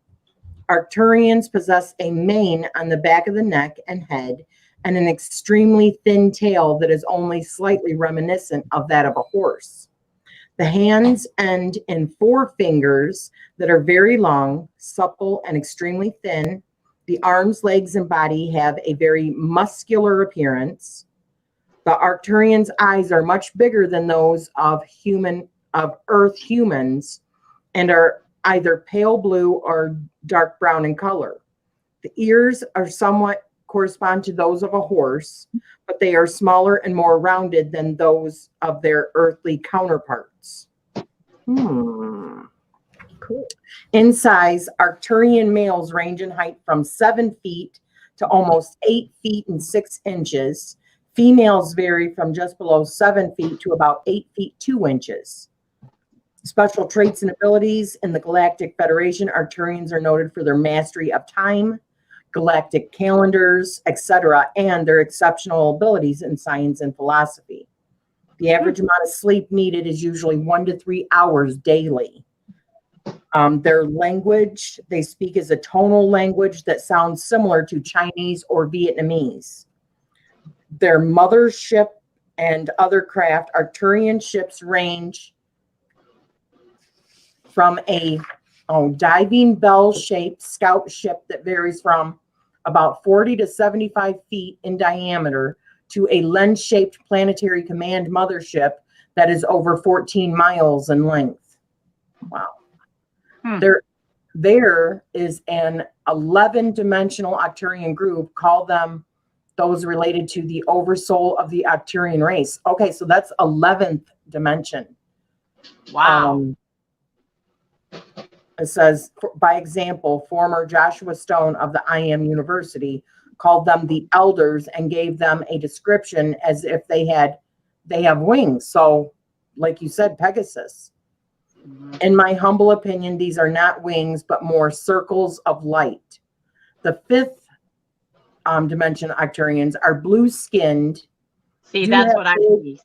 Arcturians possess a mane on the back of the neck and head and an extremely thin tail that is only slightly reminiscent of that of a horse. The hands end in 4 fingers that are very long, supple, and extremely thin. The arms, legs, and body have a very muscular appearance. The Arcturians' eyes are much bigger than those of Earth humans and are either pale blue or dark brown in color. The ears are somewhat correspond to those of a horse, but they are smaller and more rounded than those of their earthly counterparts. Cool. In size, Arcturian males range in height from 7 feet to almost 8 feet and 6 inches. Females vary from just below 7 feet to about 8 feet 2 inches. Special traits and abilities in the Galactic Federation, Arcturians are noted for their mastery of time, galactic calendars, etc., and their exceptional abilities in science and philosophy. The average amount of sleep needed is usually 1 to 3 hours daily. Their language, they speak as a tonal language that sounds similar to Chinese or Vietnamese. their mothership and other craft. Arcturian ships range from a diving bell-shaped scout ship that varies from about 40 to 75 feet in diameter to a lens-shaped planetary command mothership that is over 14 miles in length. Wow. There is an 11-dimensional Arcturian group. Call them those related to the oversoul of the Arcturian race. Okay, so that's 11th dimension. Wow. It says, by example, former Joshua Stone of the I Am University called them the elders and gave them a description as if they have wings. So, like you said, Pegasus. In my humble opinion, these are not wings, but more circles of light. The 5th dimension Arcturians are blue-skinned. See, that's what I see.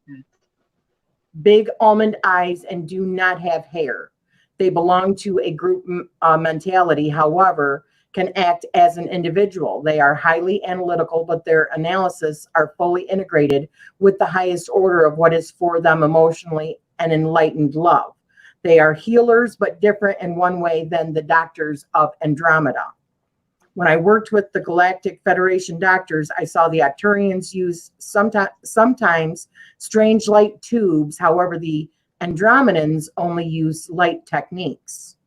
Big almond eyes and do not have hair. They belong to a group mentality, however, can act as an individual. They are highly analytical, but their analysis are fully integrated with the highest order of what is for them emotionally and enlightened love. They are healers, but different in one way than the doctors of Andromeda. When I worked with the Galactic Federation doctors, I saw the Arcturians use sometimes strange light tubes. However, the Andromedans only use light techniques.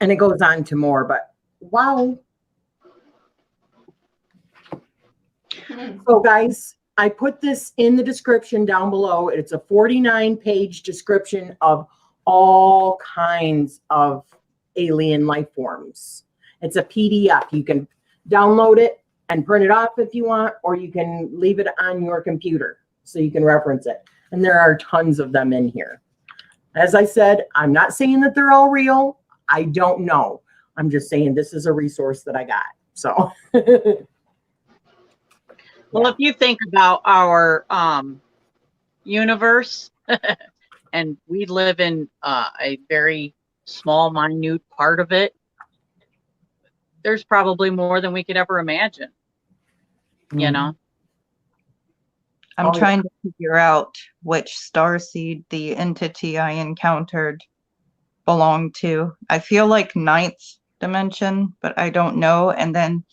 And it goes on to more, but wow. So guys, I put this in the description down below. It's a 49-page description of all kinds of alien life forms. It's a PDF. You can download it and print it off if you want, or you can leave it on your computer so you can reference it. And there are tons of them in here. As I said, I'm not saying that they're all real. I don't know. I'm just saying this is a resource that I got. So, well, if you think about our universe, and we live in a very small, minute part of it, there's probably more than we could ever imagine. You know? I'm trying to figure out which starseed the entity I encountered belonged to. I feel like 9th dimension, but I don't know. And then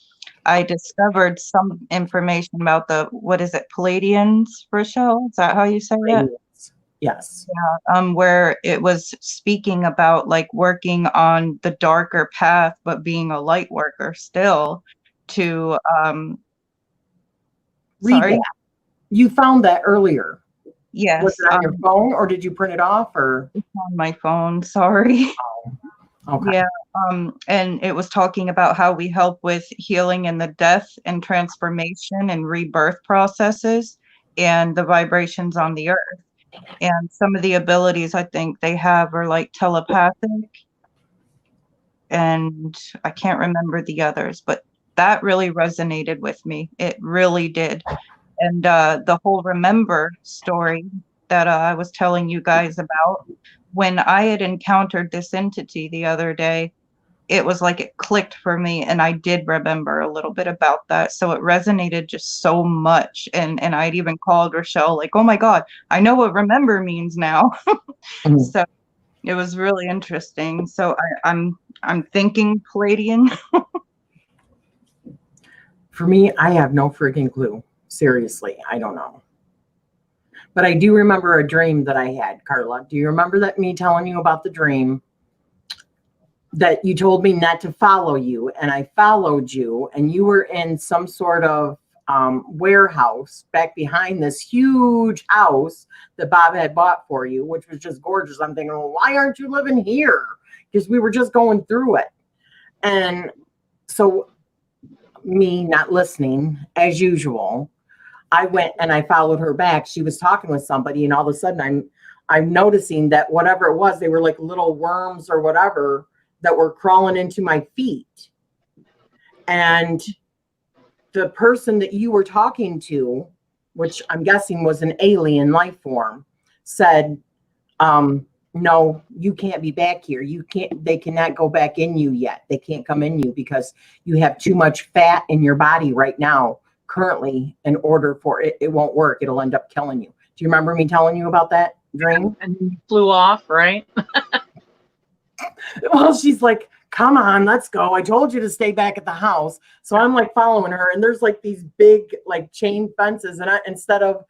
I discovered some information about the, what is it, Palladians, Rachele? Is that how you say it? Yes. Yeah, where it was speaking about like working on the darker path, but being a light worker still to read sorry. that. You found that earlier. Yes. Was it on your phone, or did you print it off, or? It's on my phone, sorry. Oh, okay. Yeah. And it was talking about how we help with healing in the death and transformation and rebirth processes and the vibrations on the earth. And some of the abilities I think they have are like telepathic, and I can't remember the others, but that really resonated with me. It really did. And the whole remember story that I was telling you guys about, when I had encountered this entity the other day, it was like it clicked for me, and I did remember a little bit about that. So it resonated just so much. And I'd even called Rachele like, oh my God, I know what remember means now. So it was really interesting. So I'm thinking Palladian. For me, I have no freaking clue. Seriously, I don't know. But I do remember a dream that I had, Carla. Do you remember that, me telling you about the dream? That you told me not to follow you, and I followed you, and you were in some sort of warehouse back behind this huge house that Bob had bought for you, which was just gorgeous. I'm thinking, well, why aren't you living here? Because we were just going through it. And so me not listening, as usual, I went and I followed her back. She was talking with somebody, and all of a sudden I'm noticing that whatever it was, they were like little worms or whatever that were crawling into my feet. And the person that you were talking to, which I'm guessing was an alien life form, said, no, you can't be back here. They cannot go back in you yet. They can't come in you because you have too much fat in your body right now currently in order for it. It won't work. It'll end up killing you. Do you remember me telling you about that dream? And you flew off, right? Well, she's like, come on, let's go. I told you to stay back at the house. So I'm like following her, and there's like these big like chain fences, and instead of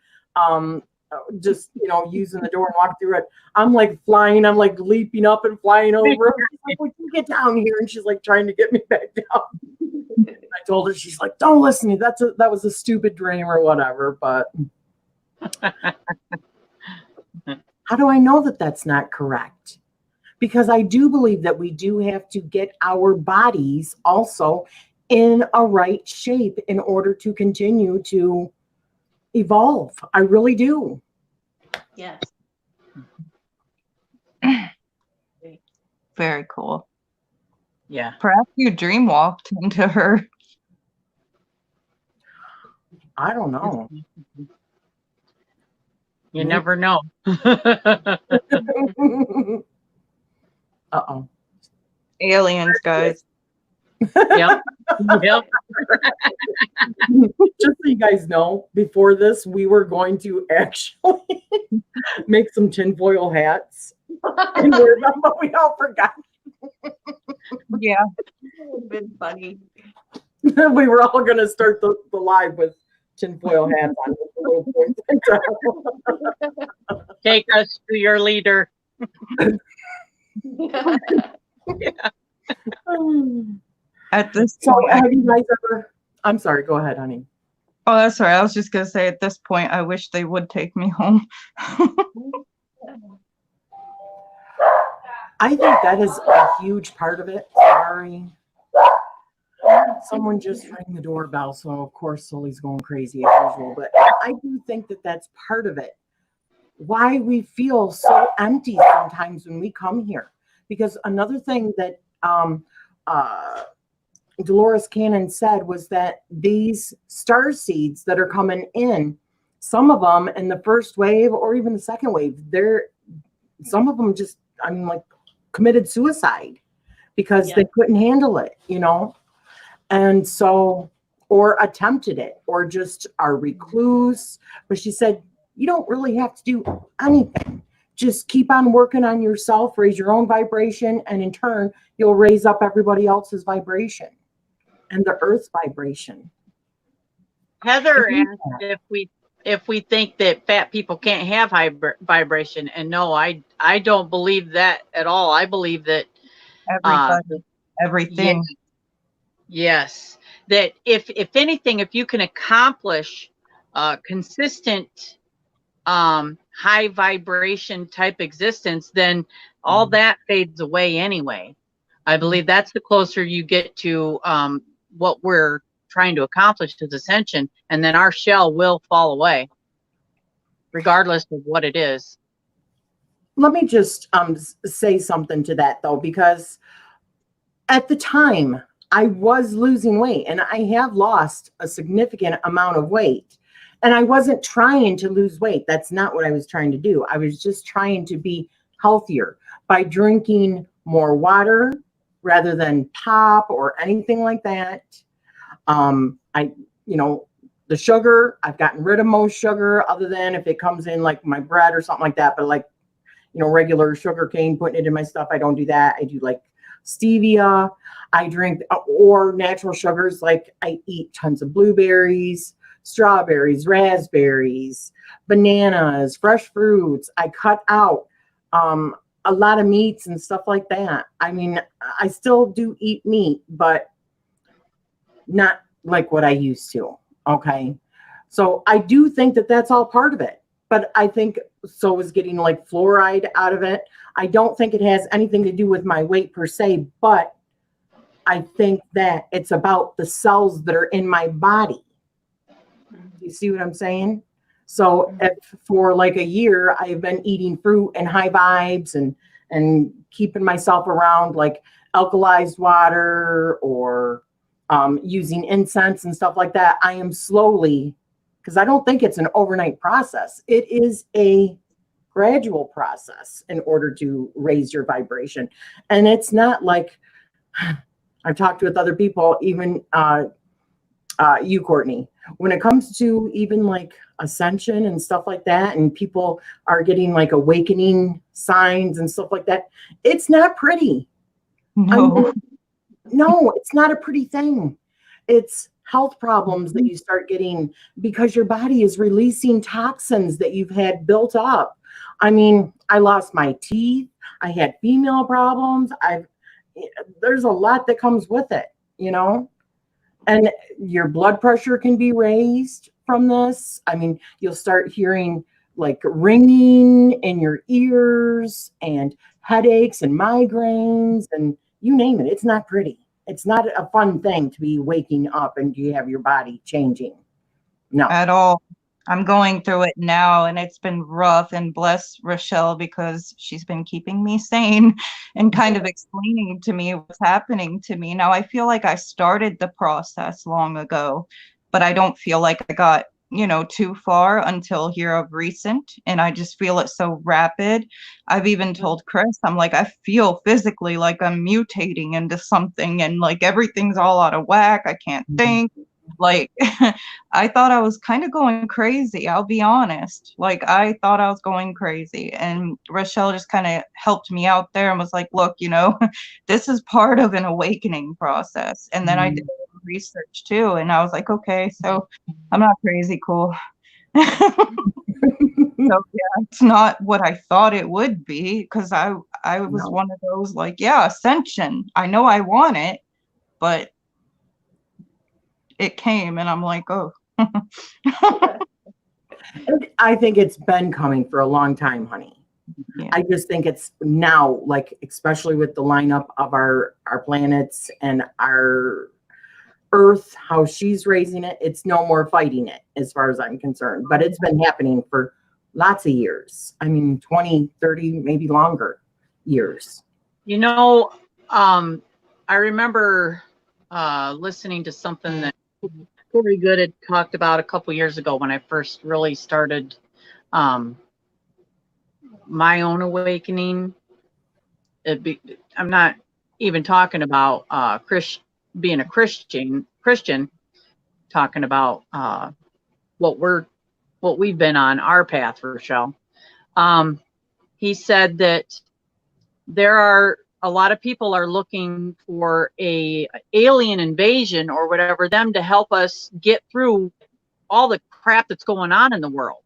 just using the door and walk through it, I'm like flying. I'm like leaping up and flying over. She's like, would you get down here? And she's like trying to get me back down. I told her, she's like, don't listen to me. That was a stupid dream or whatever. But how do I know that that's not correct? Because I do believe that we do have to get our bodies also in a right shape in order to continue to evolve. I really do. Yes. Very cool. Yeah. Perhaps you dream walked into her. I don't know. You never know. Uh-oh. Aliens, guys. Yep. Yep. Just so you guys know, before this, we were going to actually make some tinfoil hats and wear them, but we all forgot. Yeah. It would have been funny. We were all going to start the live with tinfoil hats on with the little points and stuff. Take us to your leader. Yeah. At this So point, have you guys ever, I'm sorry, go ahead, honey. oh, that's right. I was just gonna say, at this point, I wish they would take me home. I think that is a huge part of it. Sorry. Someone just rang the doorbell, so of course Sully's going crazy as usual. But I do think that that's part of it. Why we feel so empty sometimes when we come here. Because another thing that Dolores Cannon said was that these star seeds that are coming in, some of them in the first wave or even the second wave, some of them just, committed suicide because they couldn't handle it, and so, or attempted it, or just are recluse. But she said, you don't really have to do anything. Just keep on working on yourself, raise your own vibration, and in turn, you'll raise up everybody else's vibration and the earth's vibration. Heather asked if we think that fat people can't have high vibration, and no, I don't believe that at all. I believe that Everybody, everything. Yes, that if anything, if you can accomplish consistent high vibration type existence, then all that fades away anyway. I believe that's the closer you get to what we're trying to accomplish is ascension, and then our shell will fall away regardless of what it is. Let me just say something to that though, because at the time I was losing weight, and I have lost a significant amount of weight. And I wasn't trying to lose weight. That's not what I was trying to do. I was just trying to be healthier by drinking more water rather than pop or anything like that. The sugar, I've gotten rid of most sugar other than if it comes in like my bread or something like that. But like, regular sugar cane, putting it in my stuff, I don't do that. I do like stevia. I drink or natural sugars. Like I eat tons of blueberries, strawberries, raspberries, bananas, fresh fruits. I cut out a lot of meats and stuff like that. I mean, I still do eat meat, but not like what I used to. Okay. So I do think that that's all part of it. But I think so is getting like fluoride out of it. I don't think it has anything to do with my weight per se, but I think that it's about the cells that are in my body. You see what I'm saying? So if for like a year, I've been eating fruit and high vibes and keeping myself around like alkalized water or using incense and stuff like that, I am slowly, because I don't think it's an overnight process. It is a gradual process in order to raise your vibration. And it's not like, I've talked with other people, even you, Courtney, when it comes to even like ascension and stuff like that, and people are getting like awakening signs and stuff like that, it's not pretty. I No. mean, no, it's not a pretty thing. It's health problems that you start getting because your body is releasing toxins that you've had built up. I mean, I lost my teeth. I had female problems. There's a lot that comes with it, you know? And your blood pressure can be raised from this. I mean, you'll start hearing like ringing in your ears and headaches and migraines and you name it. It's not pretty. It's not a fun thing to be waking up and you have your body changing. No. At all. I'm going through it now and it's been rough, and bless Rachele because she's been keeping me sane and kind of explaining to me what's happening to me. Now I feel like I started the process long ago, but I don't feel like I got, too far until here of recent, and I just feel it so rapid. I've even told Chris, I'm like, I feel physically like I'm mutating into something and like everything's all out of whack. I can't think. Like, I thought I was kind of going crazy. I'll be honest. Like, I thought I was going crazy. And Rachele just kind of helped me out there and was like, look, this is part of an awakening process. And then I did research too. And I was like, okay, so I'm not crazy. Cool. So yeah, it's not what I thought it would be, because I was one of those like, yeah, ascension. I know I want it, but it came and I'm like, oh. I think it's been coming for a long time, honey. Yeah. I just think it's now, like, especially with the lineup of our planets and our Earth, how she's raising it, it's no more fighting it as far as I'm concerned. But it's been happening for lots of years. I mean, 20, 30, maybe longer years. I remember listening to something that Corey Good had talked about a couple years ago when I first really started my own awakening. I'm not even talking about being a Christian, talking about what we've been on our path, Rachele. He said that there are a lot of people are looking for a alien invasion or whatever, them to help us get through all the crap that's going on in the world.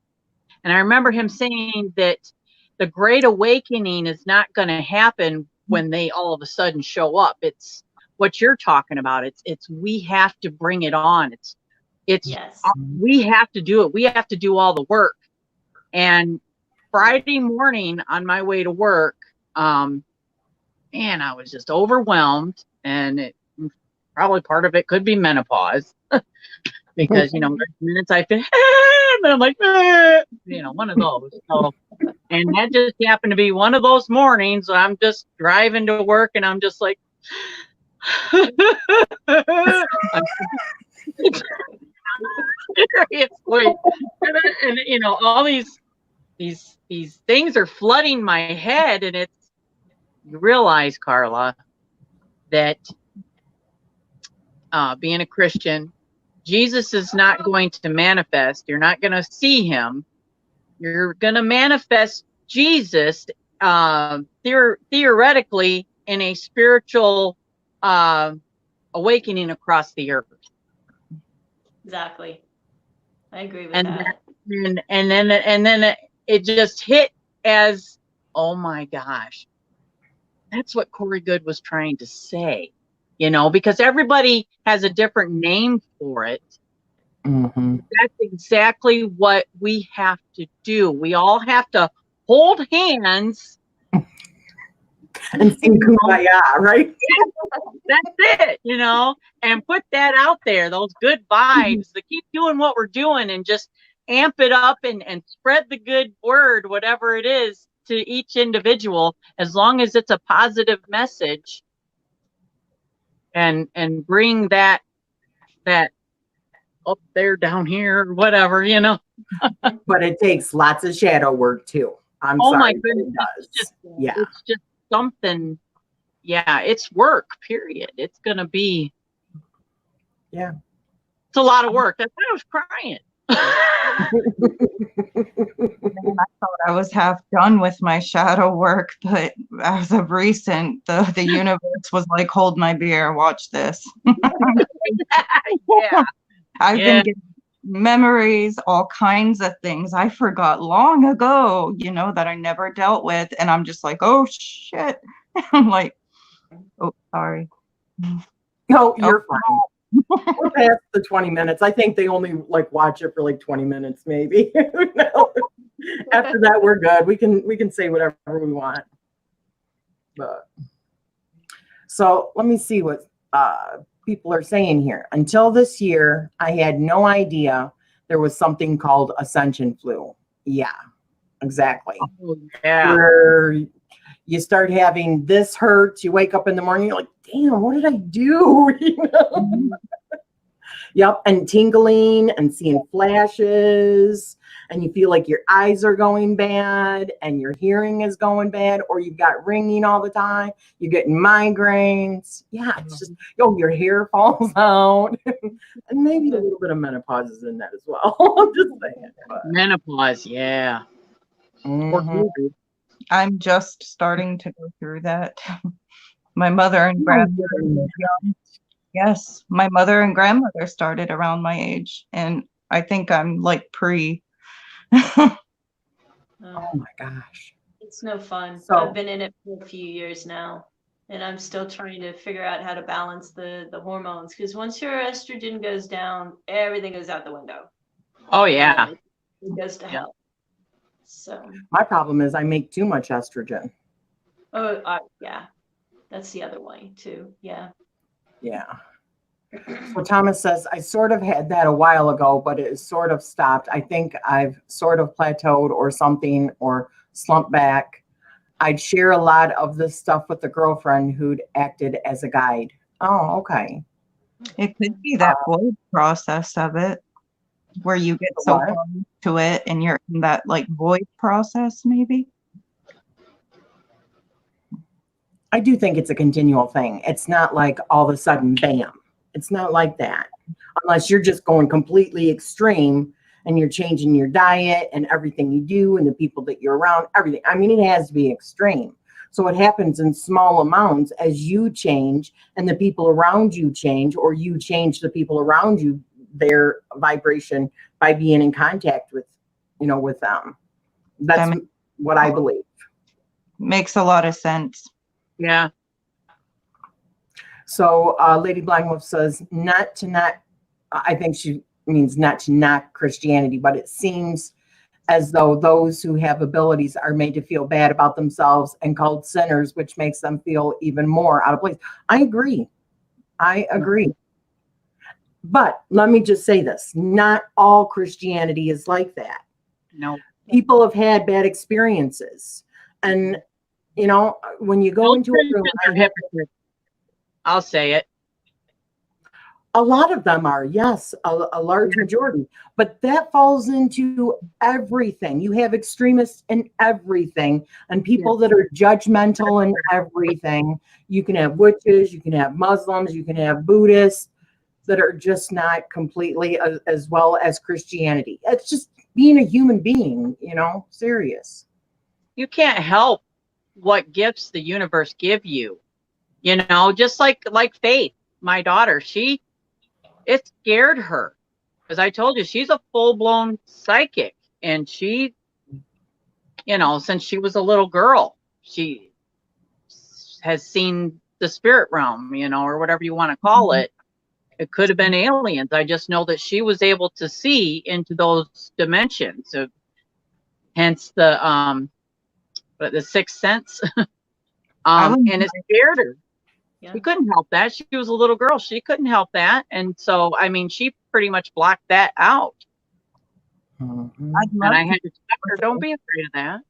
And I remember him saying that the Great Awakening is not going to happen when they all of a sudden show up. It's what you're talking about. It's we have to bring it on. It's yes. We have to do it. We have to do all the work. And Friday morning on my way to work, man, I was just overwhelmed, and probably part of it could be menopause because, minutes I feel, and I'm like, one of those. So, and that just happened to be one of those mornings. I'm just driving to work, and I'm just like, seriously, and all these things are flooding my head, and you realize, Carla, that being a Christian, Jesus is not going to manifest. You're not going to see him. You're going to manifest Jesus theoretically in a spiritual awakening across the earth. Exactly. I agree with that. And then it just hit as, oh my gosh. That's what Corey Good was trying to say, because everybody has a different name for it. Mm-hmm. That's exactly what we have to do. We all have to hold hands and sing Kumbaya, right? That's it, and put that out there, those good vibes, to keep doing what we're doing and just amp it up and spread the good word, whatever it is, to each individual, as long as it's a positive message, and bring that up there, down here, whatever, But it takes lots of shadow work too. I'm sorry. My goodness, it's just something. Yeah, it's work, period. It's gonna be. Yeah. It's a lot of work. That's why I was crying. And I thought I was half done with my shadow work, but as of recent, the universe was like, hold my beer, watch this. Yeah. I've been getting memories, all kinds of things I forgot long ago, that I never dealt with. And I'm just like, oh shit. I'm like, oh, sorry. No, you're fine. We're past the 20 minutes. I think they only watch it for 20 minutes, maybe. No. After that, we're good. We can say whatever we want. But so let me see what people are saying here. Until this year, I had no idea there was something called ascension flu. Yeah, exactly. Oh, yeah. Where you start having this hurts, you wake up in the morning, you're like, damn, what did I do? Yep, and tingling and seeing flashes, and you feel like your eyes are going bad and your hearing is going bad, or you've got ringing all the time, you're getting migraines. Yeah, it's just, your hair falls out. And maybe a little bit of menopause is in that as well. I'm just saying. But. Menopause, yeah. Mhm. I'm just starting to go through that. My mother and grandmother were young. Yes, my mother and grandmother started around my age, and I think I'm pre. Oh my gosh. It's no fun. So, I've been in it for a few years now, and I'm still trying to figure out how to balance the hormones, because once your estrogen goes down, everything goes out the window. Oh, yeah. It goes to hell. So my problem is I make too much estrogen. oh, yeah, that's the other way too. Yeah. So Thomas says, I sort of had that a while ago, but it is sort of stopped. I think I've sort of plateaued or something, or slumped back. I'd share a lot of this stuff with the girlfriend who'd acted as a guide. Oh, okay. It could be that void process of it, where you get so far into it and you're in that void process, maybe. I do think it's a continual thing. It's not like all of a sudden, bam. It's not like that. Unless you're just going completely extreme and you're changing your diet and everything you do and the people that you're around, everything. I mean, it has to be extreme. So it happens in small amounts as you change and the people around you change, or you change the people around you, their vibration, by being in contact with, with them. That's what I believe. Makes a lot of sense. Yeah. So Lady Blind Wolf says, I think she means not to knock Christianity, but it seems as though those who have abilities are made to feel bad about themselves and called sinners, which makes them feel even more out of place. I agree. But let me just say this. Not all Christianity is like that. No. People have had bad experiences. And, when you go into a room, I'll say it. A lot of them are, yes, a large majority, but that falls into everything. You have extremists in everything, and people that are judgmental in everything. You can have witches, you can have Muslims, you can have Buddhists that are just not completely as well as Christianity. It's just being a human being, serious. You can't help what gifts the universe give you. Just like Faith, my daughter, it scared her, because I told you she's a full-blown psychic, and she, since she was a little girl, she has seen the spirit realm, or whatever you want to call it. It could have been aliens. I just know that she was able to see into those dimensions. So, hence the sixth sense. And it scared her. Yeah. She couldn't help that. She was a little girl. She couldn't help that. And so, she pretty much blocked that out. Mm-hmm. And I had to tell her, don't be afraid of that.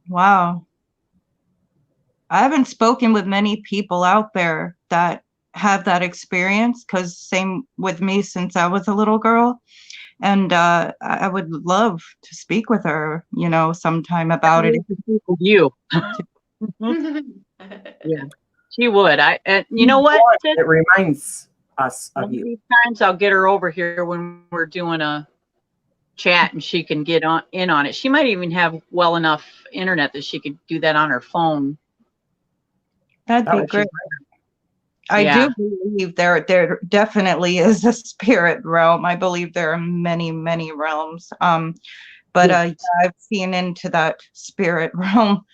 Wow. I haven't spoken with many people out there that have that experience, because same with me since I was a little girl. And I would love to speak with her, sometime about it. You. Yeah, she would. And you know what? It reminds us One of of you. these times I'll get her over here when we're doing a chat and she can get in on it. She might even have well enough internet that she could do that on her phone. That'd be Oh, great. she's I Yeah. do believe there definitely is a spirit realm. I believe there are many, many realms. But Yes. I've seen into that spirit realm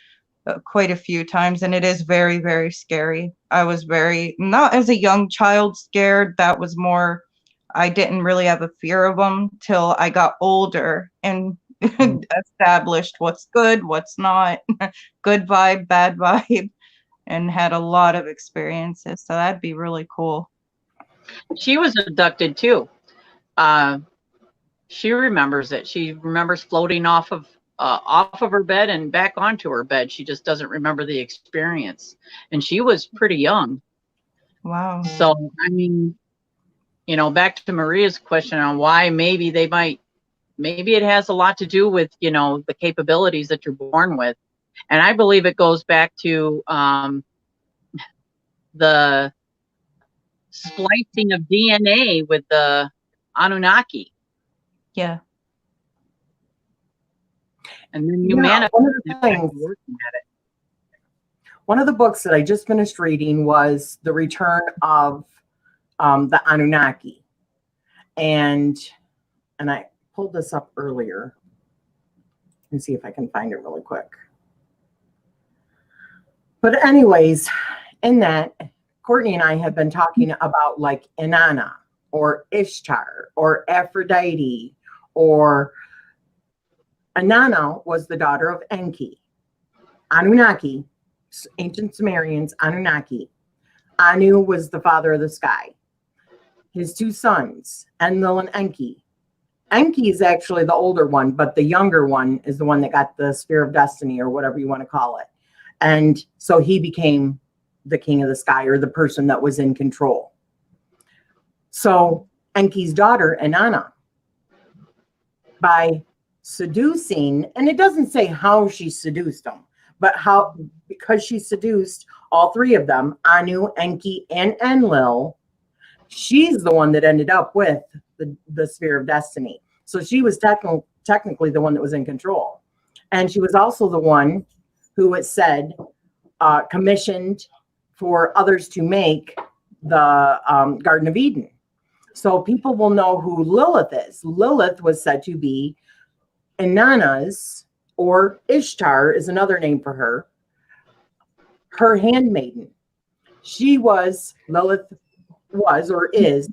quite a few times, and it is very, very scary. I was very, not as a young child scared. That was more, I didn't really have a fear of them till I got older and established what's good, what's not, good vibe, bad vibe, and had a lot of experiences. So that'd be really cool. She was abducted too. She remembers it. She remembers floating off of her bed and back onto her bed. She just doesn't remember the experience. And she was pretty young. Wow. So, I mean, you know, back to Maria's question on why maybe it has a lot to do with, you know, the capabilities that you're born with. And I believe it goes back to the splicing of DNA with the Anunnaki. Yeah. And then Yeah, humanity one of the things, working at it. one of the books that I just finished reading was The Return of the Anunnaki. And I pulled this up earlier. Let me see if I can find it really quick. But anyways, in that, Courtney and I have been talking about like Inanna or Ishtar or Aphrodite, or Inanna was the daughter of Enki. Anunnaki, ancient Sumerians, Anunnaki. Anu was the father of the sky. His two sons, Enlil and Enki. Enki is actually the older one, but the younger one is the one that got the Spear of Destiny, or whatever you want to call it. And so he became the king of the sky, or the person that was in control. So Enki's daughter, Inanna, by seducing, and it doesn't say how she seduced them, but how, because she seduced all three of them, Anu, Enki, and Enlil, she's the one that ended up with the Sphere of Destiny. So she was technically the one that was in control. And she was also the one who, it said, commissioned for others to make the Garden of Eden. So people will know who Lilith is. Lilith was said to be Inanna's, or Ishtar is another name for her handmaiden. Lilith was or is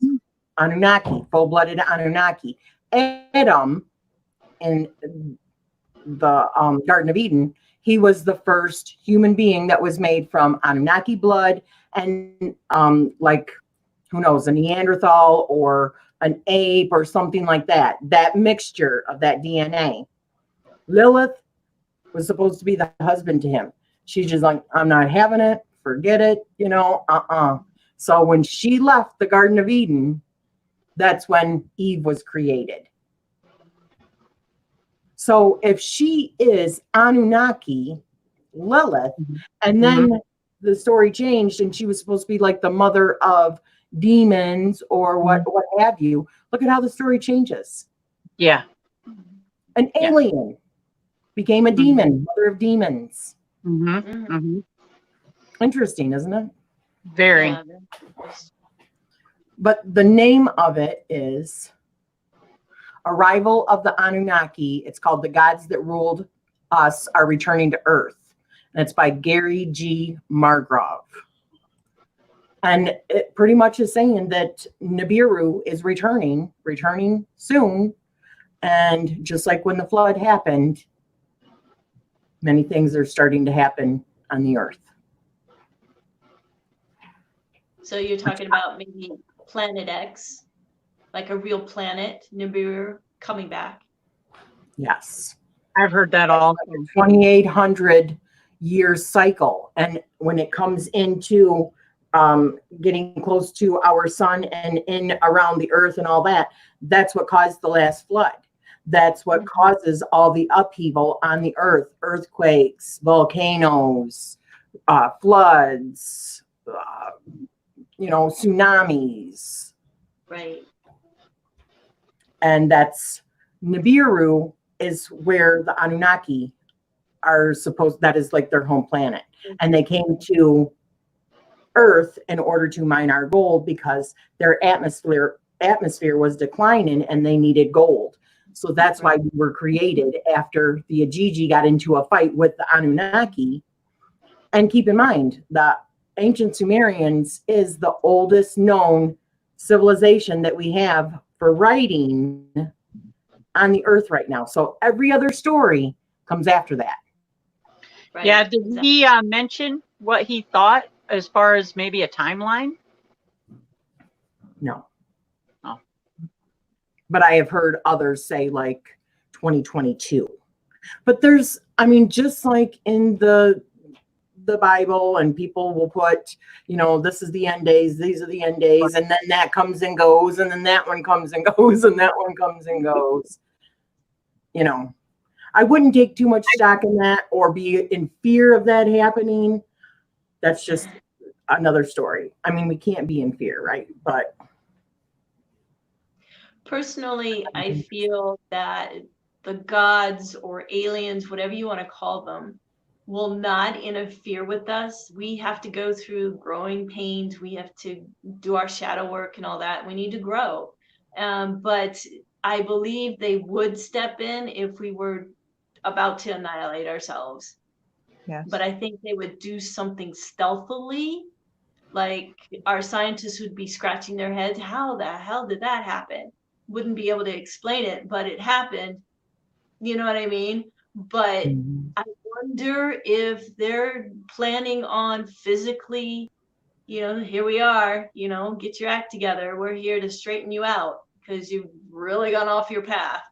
Anunnaki, full-blooded Anunnaki. Adam in the Garden of Eden, he was the first human being that was made from Anunnaki blood, and like, who knows, a Neanderthal or an ape or something like that. That mixture of that DNA. Lilith was supposed to be the husband to him. She's just like, I'm not having it. Forget it. You know, So when she left the Garden of Eden, that's when Eve was created. So if she is Anunnaki, Lilith, and then the story changed and she was supposed to be like the mother of demons or what have you, look at how the story changes. Yeah. An alien became a demon, mother of demons. Interesting, isn't it? Very. Yeah. But the name of it is Arrival of the Anunnaki. It's called The Gods That Ruled Us Are Returning to Earth. And it's by Gary G. Margrove. And it pretty much is saying that Nibiru is returning soon. And just like when the flood happened, many things are starting to happen on the earth. So you're talking about maybe Planet X, like a real planet, Nibiru, coming back. Yes. I've heard that all. 2,800 year cycle. And when it comes into getting close to our sun and in around the earth and all that, that's what caused the last flood. That's what causes all the upheaval on the earth, earthquakes, volcanoes, floods, tsunamis. Right. And that's Nibiru is where the Anunnaki are supposed, that is like their home planet. And they came to Earth in order to mine our gold because their atmosphere was declining and they needed gold. So that's why we were created after the Ajiji got into a fight with the Anunnaki. And keep in mind, the ancient Sumerians is the oldest known civilization that we have for writing on the earth right now. So every other story comes after that. Right. Yeah, did he mention what he thought as far as maybe a timeline? No. Oh. But I have heard others say like 2022. But there's, I mean, just like in the Bible, and people will put, this is the end days, these are the end days, and then that comes and goes, and then that one comes and goes, and that one comes and goes. I wouldn't take too much stock in that or be in fear of that happening. That's just another story. I mean, we can't be in fear, right? But personally, I feel that the gods or aliens, whatever you want to call them, will not interfere with us. We have to go through growing pains. We have to do our shadow work and all that. We need to grow. But I believe they would step in if we were about to annihilate ourselves. Yes. But I think they would do something stealthily. Like our scientists would be scratching their heads. How the hell did that happen? Wouldn't be able to explain it, but it happened. You know what I mean? But I wonder if they're planning on physically, here we are, get your act together. We're here to straighten you out because you've really gone off your path,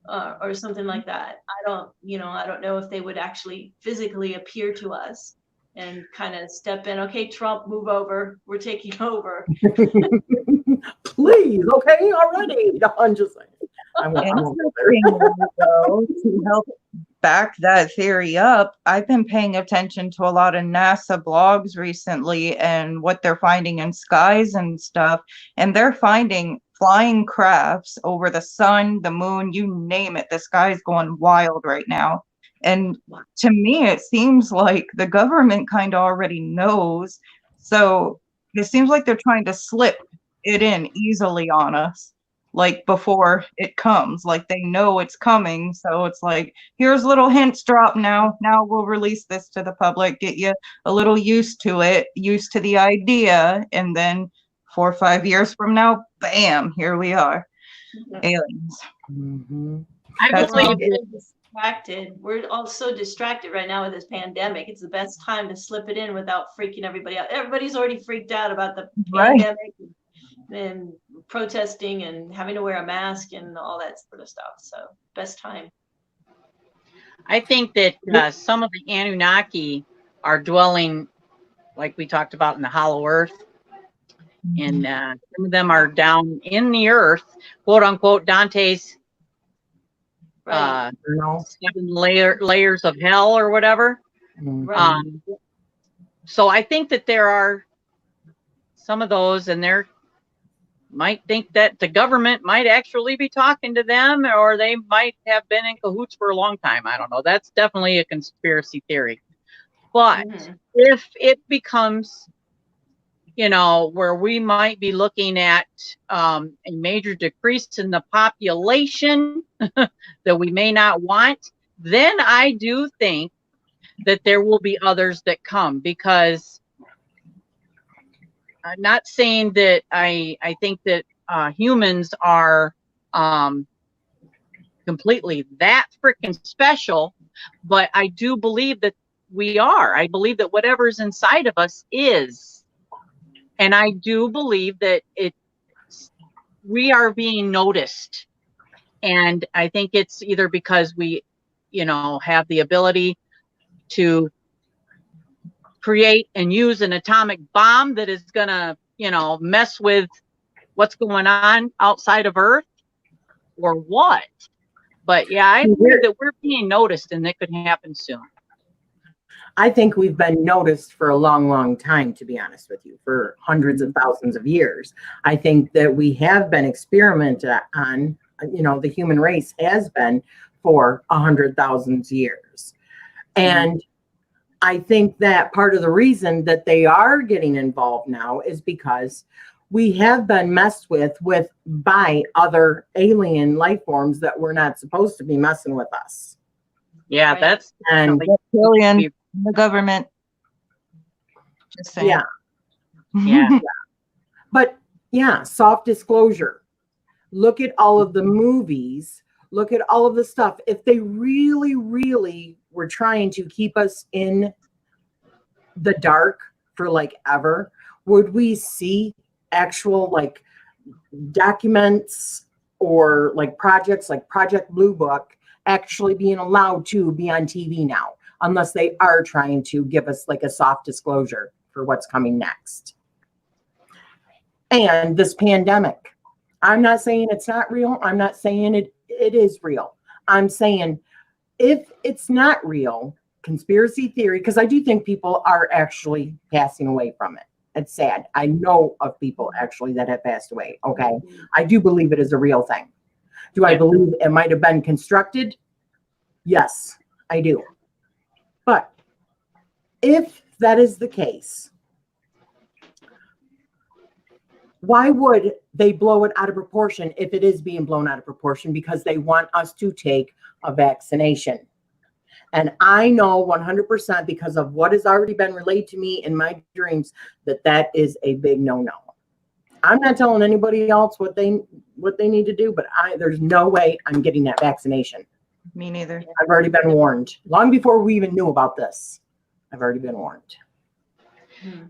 or something like that. I don't know if they would actually physically appear to us and kind of step in. Okay, Trump, move over. We're taking over. Please, okay, already. No, I'm just saying. To help back that theory up, I've been paying attention to a lot of NASA blogs recently and what they're finding in skies and stuff. And they're finding flying crafts over the sun, the moon, you name it. The sky's going wild right now. And to me, it seems like the government kind of already knows. So it seems like they're trying to slip it in easily on us, like before it comes, like they know it's coming. So it's like, here's little hints drop now. Now we'll release this to the public, get you a little used to it, used to the idea. And then 4 or 5 years from now, bam, here we are. Aliens. I believe distracted. We're all so distracted right now with this pandemic. It's the best time to slip it in without freaking everybody out. Everybody's already freaked out about the pandemic and protesting and having to wear a mask and all that sort of stuff. So best time. I think that some of the Anunnaki are dwelling, like we talked about, in the hollow earth. And some of them are down in the earth, quote unquote, Dante's 7 layers of hell or whatever. So I think that there are some of those, and they're might think that the government might actually be talking to them, or they might have been in cahoots for a long time. I don't know. That's definitely a conspiracy theory. But if it becomes, where we might be looking at a major decrease in the population that we may not want, then I do think that there will be others that come, because I'm not saying that I think that humans are completely that freaking special, but I do believe that we are. I believe that whatever's inside of us is. And I do believe that we are being noticed. And I think it's either because we, have the ability to create and use an atomic bomb that is going to, mess with what's going on outside of Earth, or what. But yeah, I believe that we're being noticed, and it could happen soon. I think we've been noticed for a long, long time, to be honest with you, for hundreds of thousands of years. I think that we have been experimented on, the human race has been for 100,000 years. And I think that part of the reason that they are getting involved now is because we have been messed with by other alien life forms that were not supposed to be messing with us. Yeah, Right. that's And Reptilian, the government. Just saying. yeah, yeah. but yeah, soft disclosure. Look at all of the movies. Look at all of the stuff. If they really, really were trying to keep us in the dark for like ever, would we see actual like documents or like projects like Project Blue Book actually being allowed to be on TV now, unless they are trying to give us like a soft disclosure for what's coming next? And this pandemic, I'm not saying it's not real. I'm not saying it is real. I'm saying if it's not real, conspiracy theory, because I do think people are actually passing away from it. It's sad. I know of people actually that have passed away. Okay. I do believe it is a real thing. Do I believe it might have been constructed? Yes, I do. But if that is the case, why would they blow it out of proportion if it is being blown out of proportion? Because they want us to take a vaccination. And I know 100% because of what has already been relayed to me in my dreams that is a big no-no. I'm not telling anybody else what they need to do, but there's no way I'm getting that vaccination. Me neither. I've already been warned. Long before we even knew about this, I've already been warned.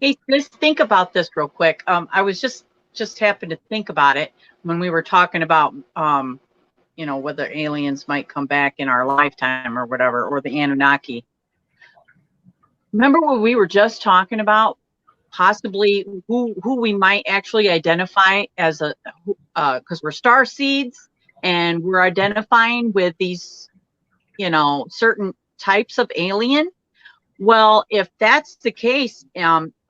Hey, let's think about this real quick. I was just happened to think about it when we were talking about whether aliens might come back in our lifetime or whatever, or the Anunnaki. Remember what we were just talking about? Possibly who we might actually identify as because we're star seeds and we're identifying with these, certain types of alien. Well, if that's the case,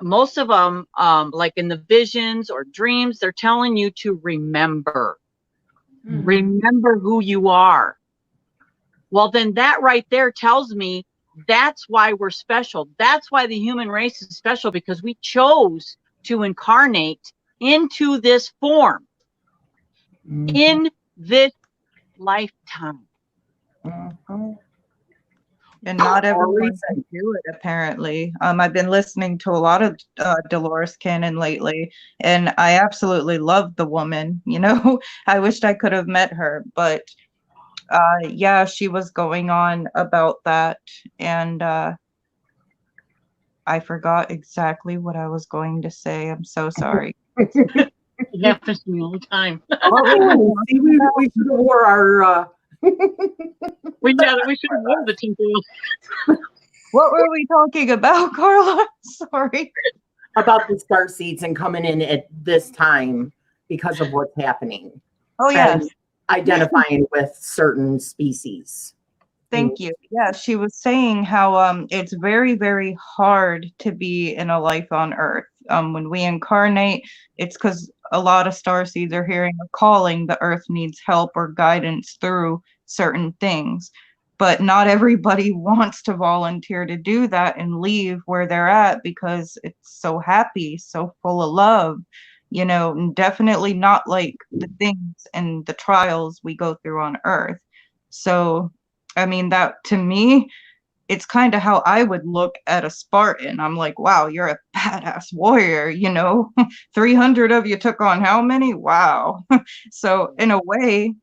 most of them, like in the visions or dreams, they're telling you to remember. Remember who you are. Well, then that right there tells me that's why we're special. That's why the human race is special, because we chose to incarnate into this form in this lifetime. And not everyone can do it, apparently. I've been listening to a lot of Dolores Cannon lately, and I absolutely love the woman. I wished I could have met her, but yeah, she was going on about that, and I forgot exactly what I was going to say. I'm so sorry. It happens to me all the time. See, we should have wore our... we should have worn the tinfoil. What were we talking about, Carla? Sorry. About the star seeds and coming in at this time because of what's happening. Oh, yes. Identifying with certain species. Thank you. Yeah, she was saying how it's very, very hard to be in a life on Earth. When we incarnate, it's because a lot of starseeds are hearing a calling. The Earth needs help or guidance through certain things. But not everybody wants to volunteer to do that and leave where they're at because it's so happy, so full of love, and definitely not like the things and the trials we go through on Earth. So, I mean, that to me, it's kind of how I would look at a Spartan. I'm like, wow, you're a badass warrior, 300 of you took on how many? Wow. So in a way,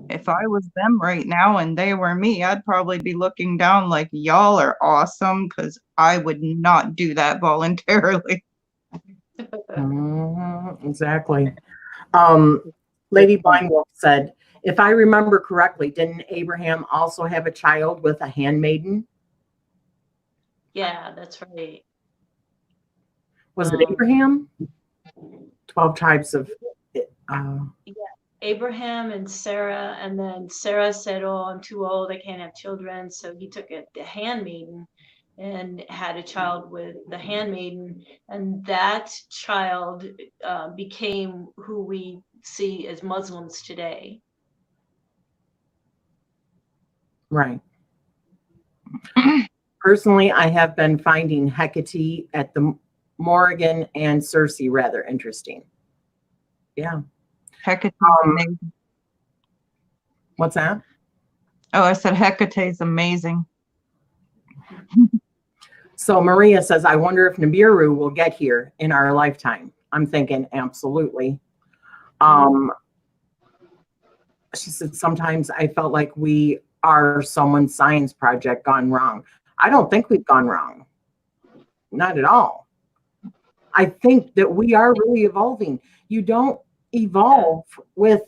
if I was them right now and they were me, I'd probably be looking down like, y'all are awesome, because I would not do that voluntarily. Exactly. Lady Blindwolf said, if I remember correctly, didn't Abraham also have a child with a handmaiden? Yeah, that's right. Was it Abraham? 12 tribes of... Yeah, Abraham and Sarah, and then Sarah said, oh, I'm too old, I can't have children, so he took the handmaiden, and had a child with the handmaiden, and that child became who we see as Muslims today. Right. Personally, I have been finding Hecate at the Morrigan and Circe rather interesting. Yeah. Hecate's amazing. What's that? Oh, I said Hecate's amazing. So Maria says, I wonder if Nibiru will get here in our lifetime. I'm thinking absolutely. She said, sometimes I felt like we are someone's science project gone wrong. I don't think we've gone wrong. Not at all. I think that we are really evolving. You don't evolve with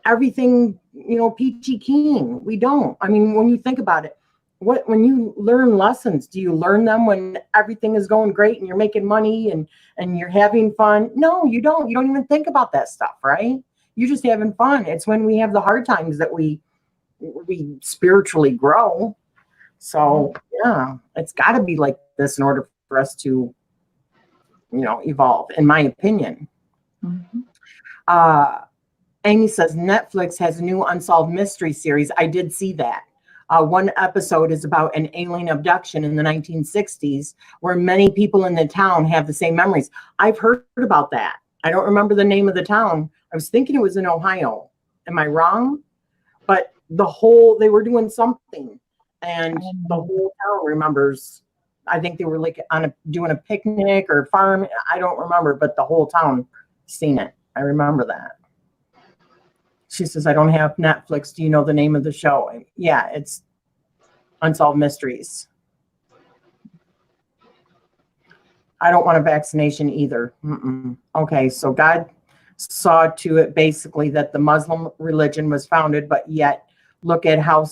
everything, you know, peachy keen. We don't. I mean, when you think about it, when you learn lessons, do you learn them when everything is going great and you're making money and you're having fun? No, you don't. You don't even think about that stuff, right? You're just having fun. It's when we have the hard times that we spiritually grow. So yeah, it's got to be like this in order for us to, you know, evolve, in my opinion. Amy says Netflix has a new unsolved mystery series. I did see that. One episode is about an alien abduction in the 1960s where many people in the town have the same memories. I've heard about that. I don't remember the name of the town. I was thinking it was in Ohio. Am I wrong? But they were doing something and the whole town remembers. I think they were like doing a picnic or farm. I don't remember, but the whole town seen it. I remember that. She says, I don't have Netflix. Do you know the name of the show? Yeah, it's Unsolved Mysteries. I don't want a vaccination either. Okay, so God saw to it basically that the Muslim religion was founded, but yet look at how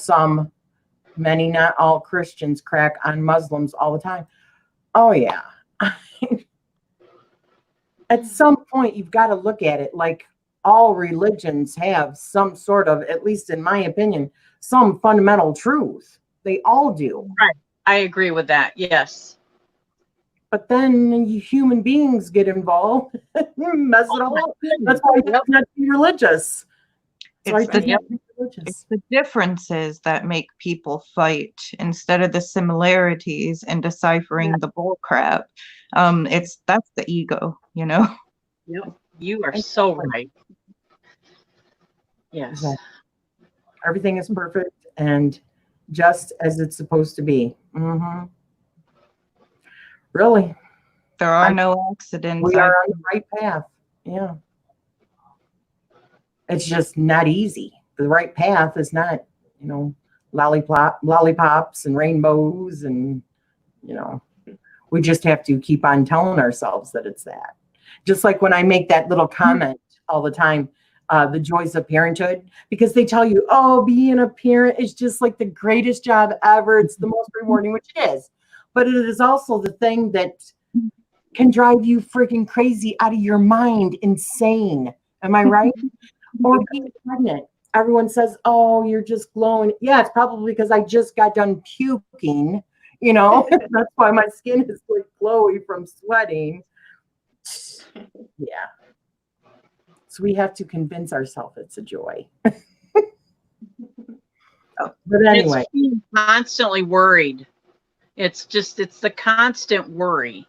many, not all Christians crack on Muslims all the time. Oh, yeah. At some point, you've got to look at it like all religions have some sort of, at least in my opinion, some fundamental truth. They all do. Right. I agree with that. Yes. But then human beings get involved, mess it all up. That's why you have not be religious. So It's the differences that make people fight instead of the similarities and deciphering the bull crap. That's the ego, you know? Yep. You are so right. Yes. Everything is perfect and just as it's supposed to be. Really. There are no accidents. We are on the right path. Yeah. It's just not easy. The right path is not, you know, lollipops and rainbows and, you know, we just have to keep on telling ourselves that it's that. Just like when I make that little comment all the time, the joys of parenthood, because they tell you, oh, being a parent is just like the greatest job ever. It's the most rewarding, which it is. But it is also the thing that can drive you freaking crazy out of your mind, insane. Am I right? Or being pregnant. Everyone says, oh, you're just glowing. Yeah, it's probably because I just got done puking, you know. That's why my skin is like glowy from sweating. Yeah. So we have to convince ourselves it's a joy. But anyway. It's being constantly worried. It's the constant worry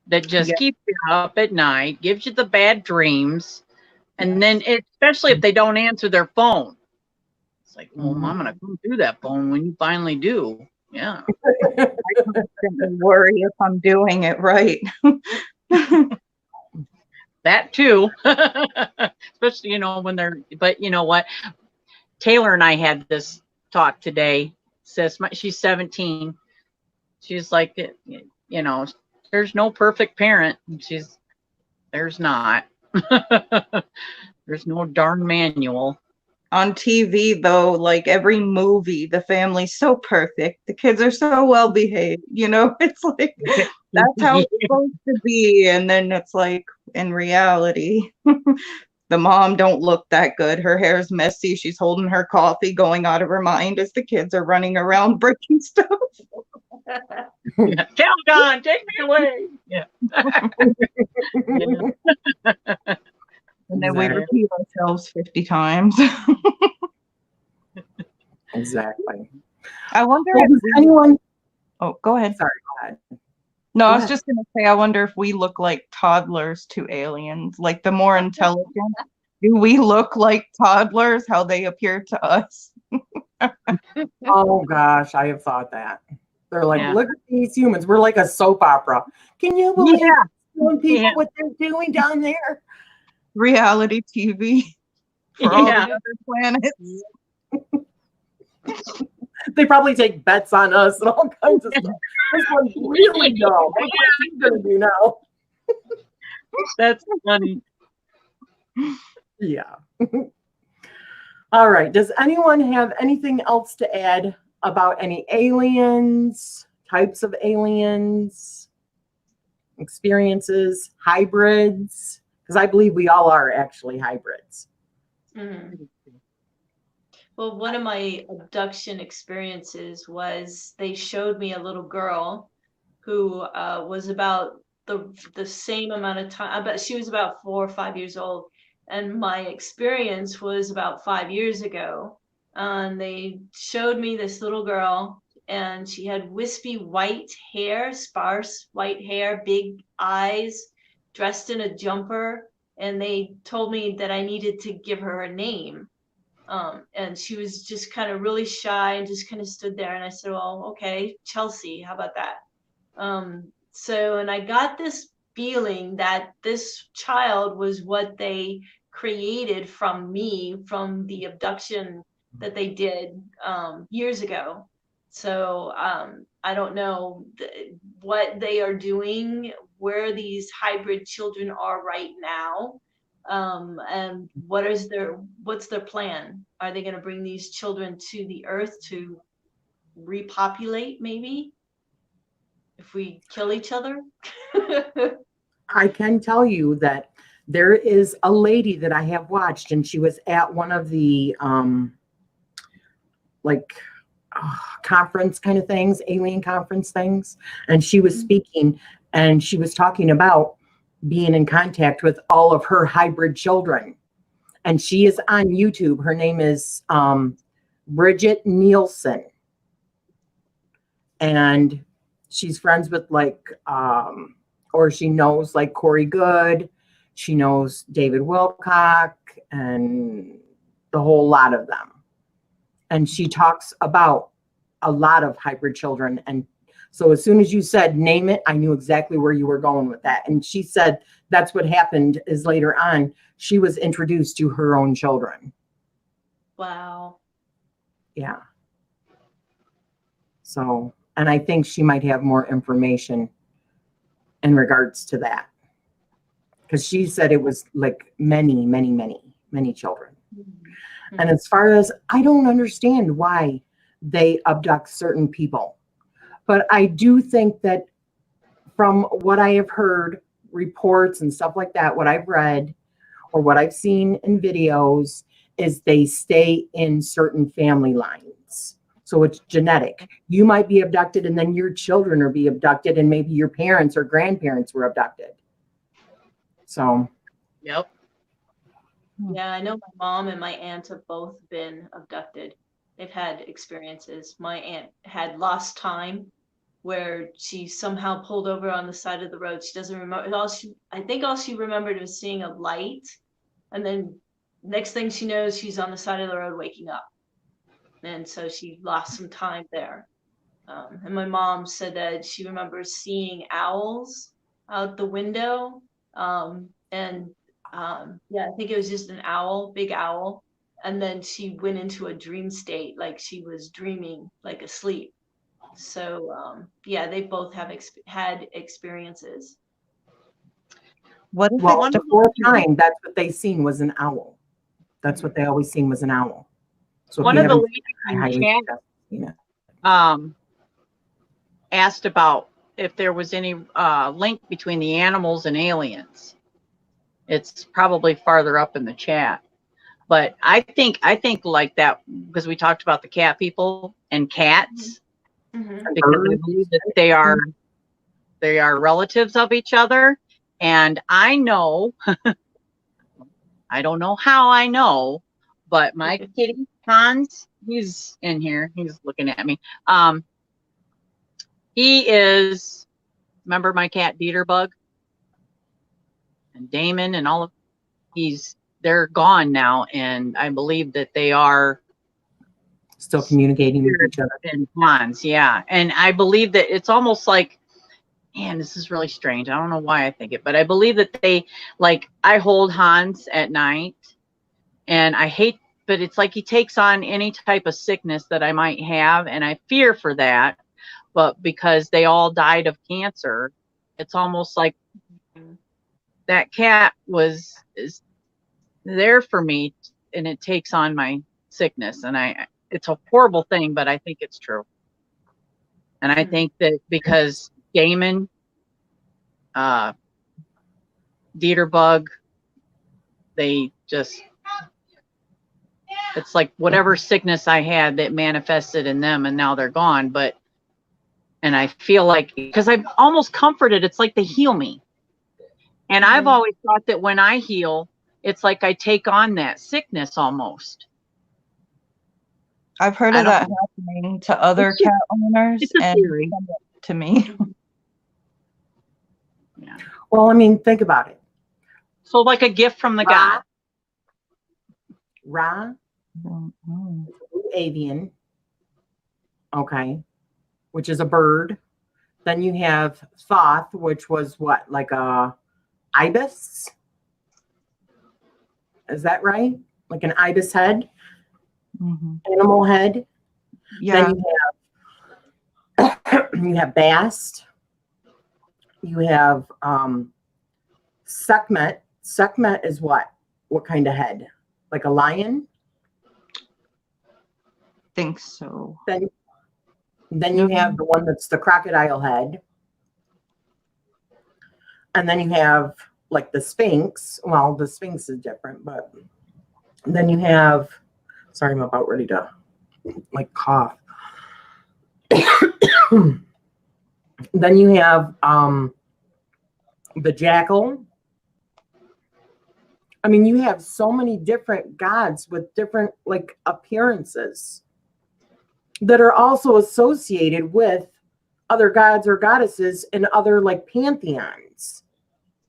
that just keeps you up at night, gives you the bad dreams. And then, especially if they don't answer their phone, it's like, well, I'm going to come through that phone when you finally do. Yeah. I constantly worry if I'm doing it right. That too. Especially, you know, but you know what? Taylor and I had this talk today. Says she's 17. She's like, you know, there's no perfect parent. And there's not. There's no darn manual. On TV, though, like every movie, the family's so perfect. The kids are so well behaved. You know, it's like that's how it's supposed to be. And then it's like in reality, the mom don't look that good. Her hair's messy. She's holding her coffee, going out of her mind as the kids are running around breaking stuff. Calgon, take me away. Yeah. And then we Exactly. repeat ourselves 50 times. Exactly. I wonder Well, if does anyone? oh, go ahead. Sorry, go ahead. No, Go I was ahead. just going to say, I wonder if we look like toddlers to aliens, like the more intelligent. Do we look like toddlers, how they appear to us? Oh gosh, I have thought that. They're like, Yeah. look at these humans. We're like a soap opera. Can you believe doing people Yeah. what they're doing down there? Reality TV for all the Yeah. other planets. They probably take bets on us and all kinds of stuff. This one's really dumb. What are you gonna do now? That's funny. Yeah. All right. Does anyone have anything else to add about any aliens, types of aliens, experiences, hybrids? Because I believe we all are actually hybrids. Mhm. Well, one of my abduction experiences was they showed me a little girl who was about the same amount of time. I bet she was about 4 or 5 years old, and my experience was about 5 years ago. And they showed me this little girl, and she had wispy white hair, sparse white hair, big eyes, dressed in a jumper, and they told me that I needed to give her a name. And she was just kind of really shy and just kind of stood there. And I said, well, okay, Chelsea, how about that? And I got this feeling that this child was what they created from me, from the abduction that they did years ago. So I don't know what they are doing, where these hybrid children are right now. And what's their plan? Are they going to bring these children to the earth to repopulate, maybe, if we kill each other? I can tell you that there is a lady that I have watched, and she was at one of the conference kind of things, alien conference things, and she was speaking, and she was talking about being in contact with all of her hybrid children. And she is on YouTube. Her name is Bridget Nielsen. And she's friends with or she knows like Corey Good. She knows David Wilcock and the whole lot of them. And she talks about a lot of hybrid children. And so as soon as you said name it, I knew exactly where you were going with that. And she said that's what happened is later on, she was introduced to her own children. Wow. Yeah. So, and I think she might have more information in regards to that. Because she said it was like many, many, many, many children. Mm-hmm. And as far as, I don't understand why they abduct certain people. But I do think that from what I have heard, reports and stuff like that, what I've read or what I've seen in videos is they stay in certain family lines. So it's genetic. You might be abducted and then your children are be abducted and maybe your parents or grandparents were abducted. So. Yep. Yeah, I know my mom and my aunt have both been abducted. They've had experiences. My aunt had lost time, where she somehow pulled over on the side of the road. She doesn't remember. I think all she remembered was seeing a light. And then next thing she knows, she's on the side of the road waking up. And so she lost some time there. And my mom said that she remembers seeing owls out the window. I think it was just an owl, big owl. And then she went into a dream state, like she was dreaming, like asleep. So they both have had experiences. What if well, the fourth time, that's what they seen was an owl. That's what they always seen was an owl. So one of the ladies in chat asked about if there was any link between the animals and aliens. It's probably farther up in the chat. But I think like that, because we talked about the cat people and cats. because I believe that they are relatives of each other. And I know, I don't know how I know, but my kitty Hans, he's in here. He's looking at me. He is, remember my cat Dieterbug and Damon and all of, they're gone now. And I believe that they are still communicating with each other. And Hans, yeah. And I believe that it's almost like, man, this is really strange. I don't know why I think it, but I believe that they, like, I hold Hans at night and I hate, but it's like he takes on any type of sickness that I might have. And I fear for that. But because they all died of cancer, it's almost like that cat is there for me and it takes on my sickness. And it's a horrible thing, but I think it's true. And I think that because Damon, Dieterbug, they just, it's like whatever sickness I had that manifested in them and now they're gone. And I feel like, because I'm almost comforted, it's like they heal me. And I've always thought that when I heal, it's like I take on that sickness almost. I've heard of that happening to other cat owners and to me. Yeah. Well, I mean, think about it. So like a gift from the god. Ra, avian, okay, which is a bird. Then you have Thoth, which was what, like a ibis? Is that right? Like an ibis head? Animal head? Yeah. Then you have Bast. You have Sekhmet. Sekhmet is what? What kind of head? Like a lion? Think so. Then you have the one that's the crocodile head. And then you have like the Sphinx. Well, the Sphinx is different, but then you have, sorry, I'm about ready to like cough. Then you have the jackal. I mean, you have so many different gods with different like appearances that are also associated with other gods or goddesses in other like pantheons.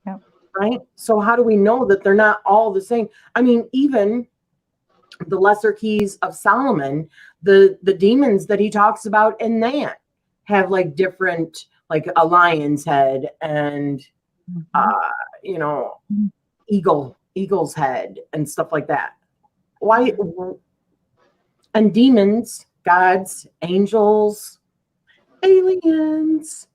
Yep. Right? So how do we know that they're not all the same? I mean, even the lesser keys of Solomon, the demons that he talks about in that have like different, like a lion's head and you know, eagle's head and stuff like that. Why? And demons, gods, angels, aliens.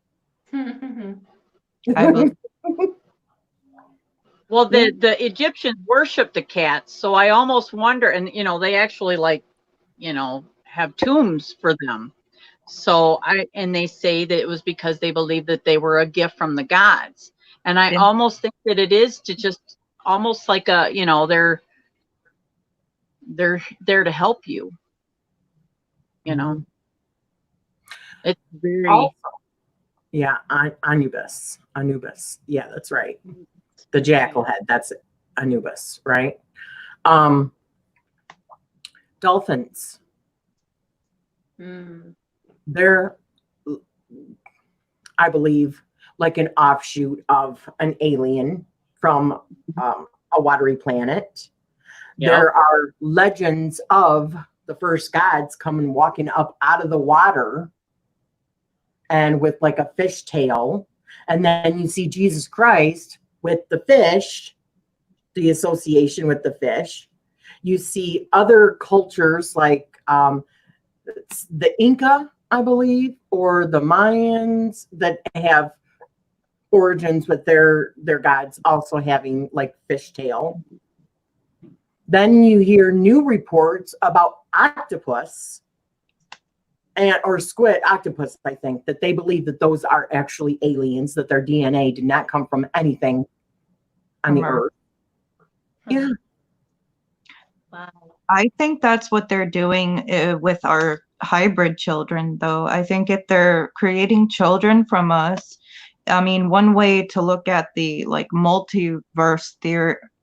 Well, the Egyptians worshiped the cats, so I almost wonder, and you know, they actually like, you know, have tombs for them. So and they say that it was because they believed that they were a gift from the gods. And I almost think that it is to just almost like a, you know, they're there to help you. You know, it's very. Also, yeah, Anubis. Yeah, that's right. The jackal head. That's it. Anubis, right? Dolphins. They're, I believe, like an offshoot of an alien from a watery planet. Yep. There are legends of the first gods coming walking up out of the water and with like a fish tail. And then you see Jesus Christ with the fish, the association with the fish. You see other cultures like the Inca, I believe, or the Mayans that have origins with their gods also having like fishtail. Then you hear new reports about octopus or squid, octopus, I think, that they believe that those are actually aliens, that their DNA did not come from anything on the earth. Yeah. Wow. I think that's what they're doing with our hybrid children, though. I think if they're creating children from us, I mean, one way to look at the like multiverse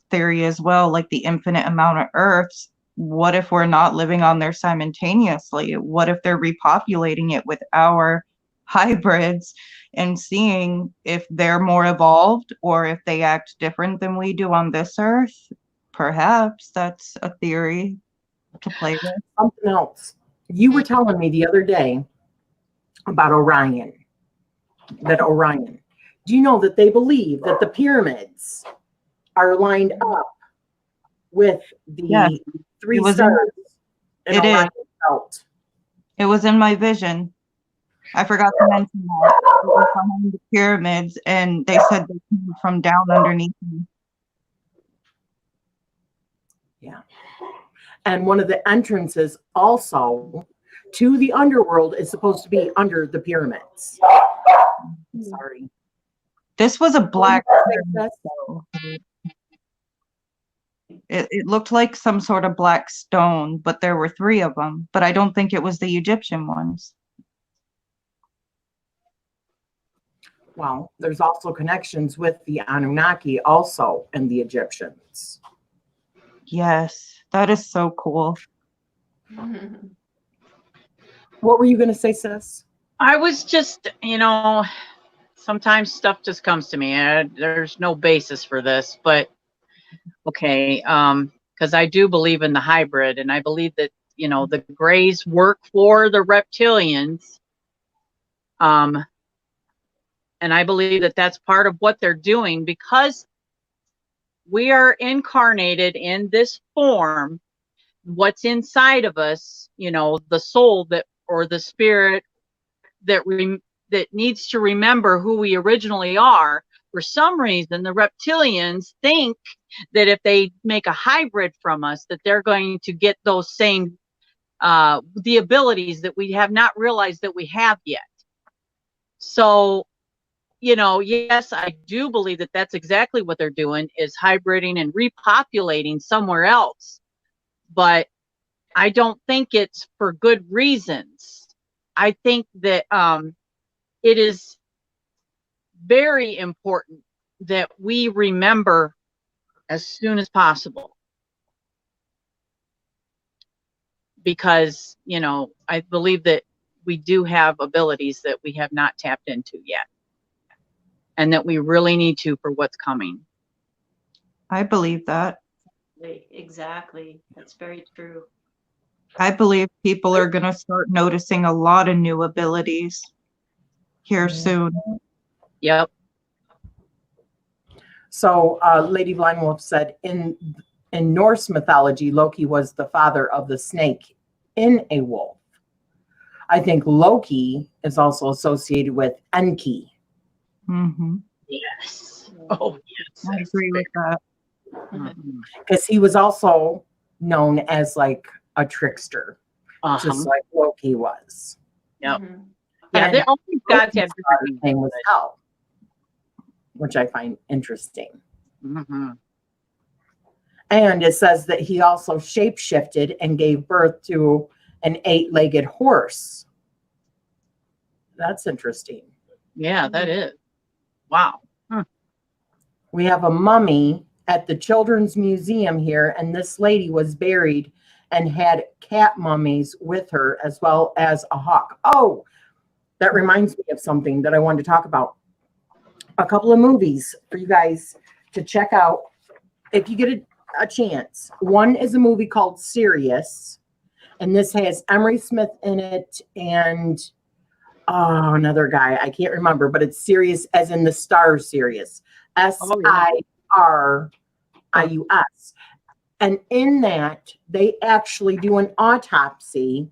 theory as well, like the infinite amount of Earths. What if we're not living on there simultaneously? What if they're repopulating it with our hybrids and seeing if they're more evolved or if they act different than we do on this Earth? Perhaps that's a theory to play with. Something else. You were telling me the other day about Orion. Do you know that they believe that the pyramids are lined up with the three stars in Orion's belt? It was in my vision. I forgot to mention that. It was behind the pyramids, and they said they came from down underneath me. Yeah. And one of the entrances also to the underworld is supposed to be under the pyramids. Sorry. This was a black pyramid, though. It looked like some sort of black stone, but there were 3 of them. But I don't think it was the Egyptian ones. Well, there's also connections with the Anunnaki also and the Egyptians. Yes, that is so cool. What were you going to say, sis? I was just, sometimes stuff just comes to me. There's no basis for this, but okay. Because I do believe in the hybrid, and I believe that, the Greys work for the reptilians. And I believe that that's part of what they're doing, because we are incarnated in this form. What's inside of us, the soul or the spirit that needs to remember who we originally are. For some reason, the reptilians think that if they make a hybrid from us, that they're going to get those same the abilities that we have not realized that we have yet. So, yes, I do believe that that's exactly what they're doing, is hybriding and repopulating somewhere else. But I don't think it's for good reasons. I think that it is very important that we remember as soon as possible. Because, I believe that we do have abilities that we have not tapped into yet. And that we really need to for what's coming. I believe that. Exactly. That's very true. I believe people are going to start noticing a lot of new abilities here soon. Yep. So Lady Blind Wolf said, in Norse mythology, Loki was the father of the snake in a wolf. I think Loki is also associated with Enki. Mm-hmm. Yes. Oh, yes. I agree with that. Because he was also known as like a trickster, just like Loki was. Yep. Yeah, they all gods have different name was Hel, which I find interesting. Mm-hmm. And it says that he also shapeshifted and gave birth to an 8-legged horse. That's interesting. Yeah, that is. Wow. We have a mummy at the Children's Museum here, and this lady was buried and had cat mummies with her as well as a hawk. Oh, that reminds me of something that I wanted to talk about. A couple of movies for you guys to check out if you get a chance. One is a movie called Sirius, and this has Emery Smith in it and another guy. I can't remember, but it's Sirius as in the star Sirius. Sirius. And in that, they actually do an autopsy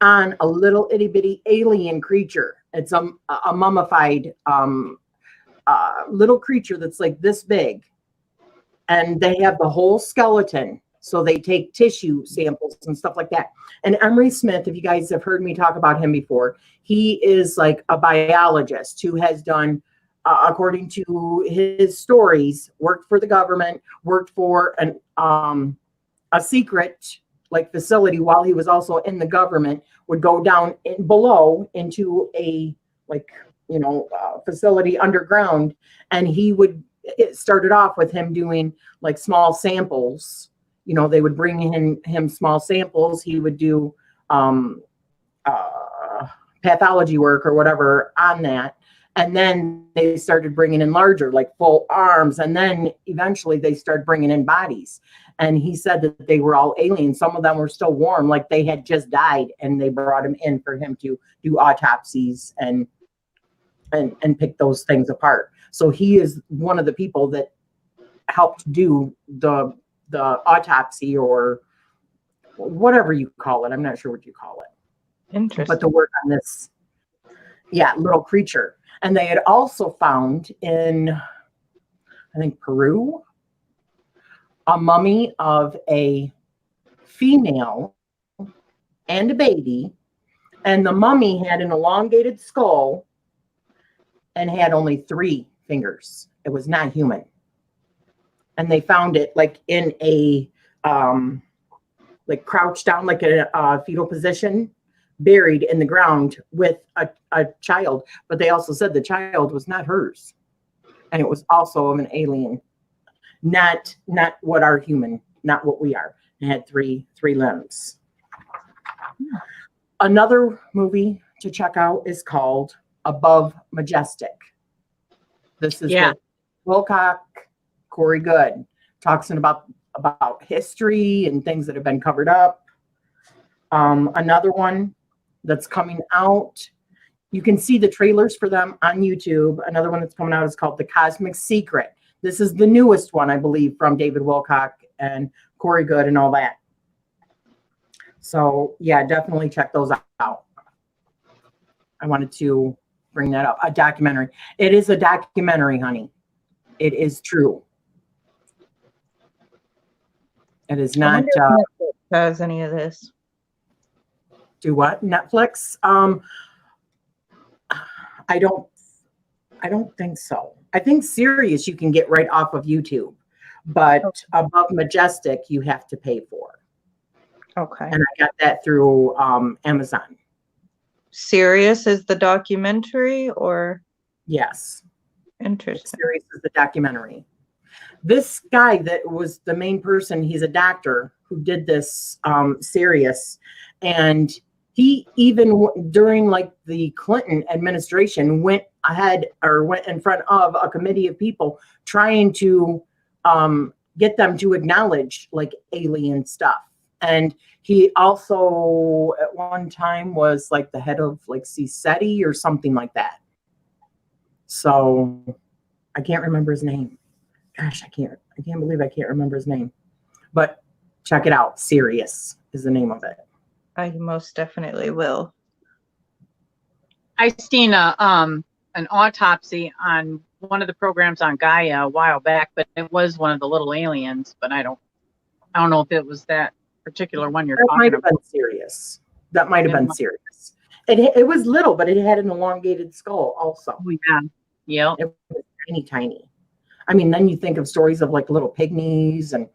on a little itty bitty alien creature. It's a mummified little creature that's like this big. And they have the whole skeleton. So they take tissue samples and stuff like that. And Emery Smith, if you guys have heard me talk about him before, he is like a biologist who has done, according to his stories, worked for the government, worked for a secret like facility while he was also in the government would go down below into a like, you know, facility underground. And it started off with him doing like small samples. You know, they would bring in him small samples. He would do pathology work or whatever on that. And then they started bringing in larger, like full arms. And then eventually they started bringing in bodies. And he said that they were all aliens. Some of them were still warm, like they had just died. And they brought him in for him to do autopsies and pick those things apart. So he is one of the people that helped do the autopsy, or whatever you call it. I'm not sure what you call it. Interesting. But the work on this, little creature. And they had also found in, I think, Peru, a mummy of a female and a baby. And the mummy had an elongated skull and had only 3 fingers. It was not human. And they found it like in a, like crouched down, like a fetal position, buried in the ground with a child. But they also said the child was not hers. And it was also of an alien. Not what our human, not what we are. It had 3 limbs. Another movie to check out is called Above Majestic. This is with Wilcock, Corey Good, talks about history and things that have been covered up. Another one that's coming out, you can see the trailers for them on YouTube. Another one that's coming out is called The Cosmic Secret. This is the newest one, I believe, from David Wilcock and Corey Good and all that. So yeah, definitely check those out. I wanted to bring that up. A documentary. It is a documentary, honey. It is true. It is not. Does any of this? Do what? Netflix? I don't think so. I think Sirius you can get right off of YouTube, but Above Majestic you have to pay for. Okay. And I got that through Amazon. Sirius is the documentary, or? Yes. Interesting. Sirius is the documentary. This guy that was the main person, he's a doctor who did this Sirius, and he even during like the Clinton administration went in front of a committee of people trying to get them to acknowledge like alien stuff. And he also at one time was like the head of like CSETI or something like that. So I can't remember his name. Gosh, I can't believe I can't remember his name. But check it out. Sirius is the name of it. I most definitely will. I seen an autopsy on one of the programs on Gaia a while back, but it was one of the little aliens. But I don't know if it was that particular one you're talking about. That might have been Sirius. That might have been Sirius. It was little, but it had an elongated skull also. Oh, yeah. Yeah. It was tiny. I mean, then you think of stories of like little pygmies, and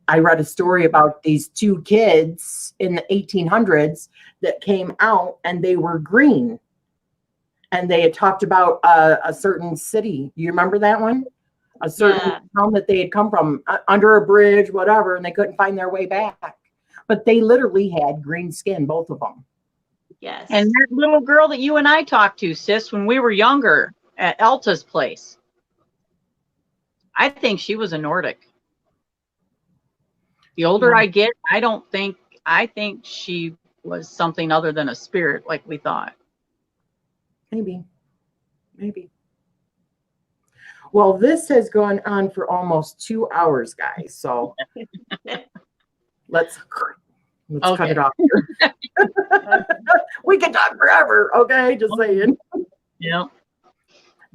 I read a story about these 2 kids in the 1800s that came out and they were green. And they had talked about a certain city. Do you remember that one? A certain town that they had come from under a bridge, whatever, and they couldn't find their way back. But they literally had green skin, both of them. Yes. And that little girl that you and I talked to, sis, when we were younger at Elta's place, I think she was a Nordic. The older I get, I think she was something other than a spirit like we thought. Maybe. Well, this has gone on for almost 2 hours, guys. So let's cut it off here. We can talk forever, okay? Just saying. Yeah.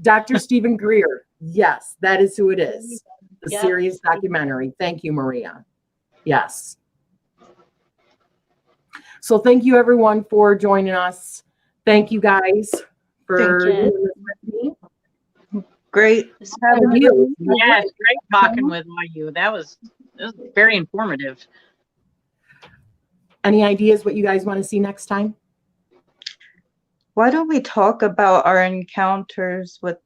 Dr. Stephen Greer. Yes, that is who it is. The Sirius documentary. Thank you, Maria. Yes. So thank you, everyone, for joining us. Thank you, guys, for doing this with me. Great having you. Yes, great talking with you. That was very informative. Any ideas what you guys want to see next time? Why don't we talk about our encounters with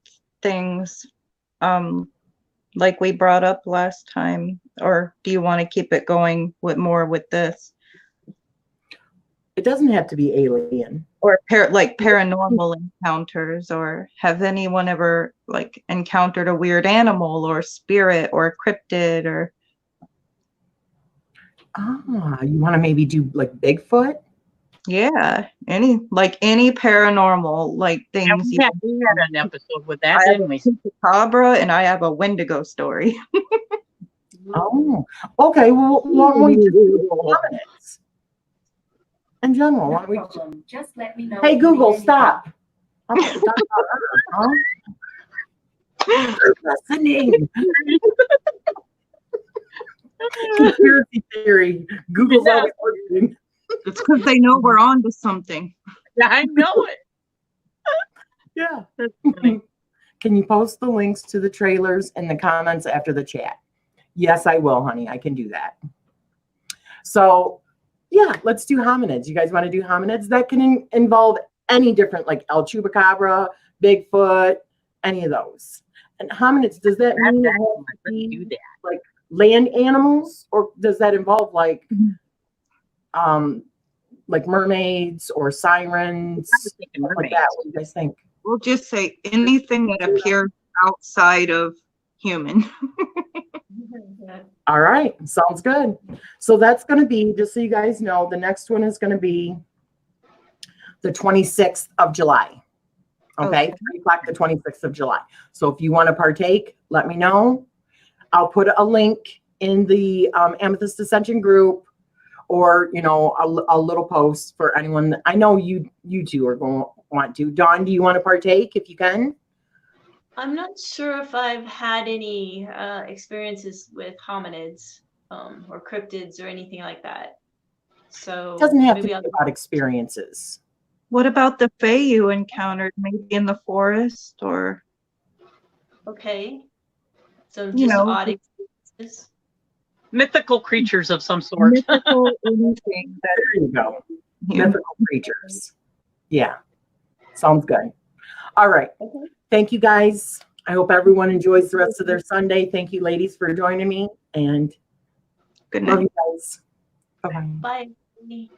things like we brought up last time? Or do you want to keep it going with more with this? It doesn't have to be alien. Or like paranormal encounters, or have anyone ever like encountered a weird animal or spirit or cryptid or You want to maybe do like Bigfoot? yeah, any paranormal like Yeah, things. we had an episode with that, I have didn't we? a chupacabra and I have a Wendigo story. Oh, okay. Well, why don't we just do hominids? In general, why don't we Just let me know. Hey, Google, stop. Okay, stop. Listening. Conspiracy theory. Google's always listening. It's because they know we're on to something. Yeah, I know it. Yeah. That's funny. Can you post the links to the trailers in the comments after the chat? Yes, I will, honey. I can do that. So, yeah, let's do hominids. You guys want to do hominids? That can involve any different, like El Chupacabra, Bigfoot, any of those. And hominids, does that mean it has to be like land animals, or does that involve like mermaids or sirens? Like that. What do you guys think? We'll just say anything that appears outside of human. All right, sounds good. So that's going to be, just so you guys know, the next one is going to be the 26th of July. Okay, 3 o'clock, the 26th of July. So if you want to partake, let me know. I'll put a link in the Amethyst Ascension group, or a little post for anyone. I know you two are going to want to. Dawn, do you want to partake if you can? I'm not sure if I've had any experiences with hominids or cryptids or anything like that. So It doesn't have to maybe be about experiences. What about the fae you encountered, maybe in the forest or? Okay. So just odd experiences. Mythical creatures of some sort. Mythical anything that There you go. Mythical creatures. Yeah, sounds good. All right. Okay. Thank you, guys. I hope everyone enjoys the rest of their Sunday. Thank you, ladies, for joining me. And good love night. you guys. Bye-bye. Bye.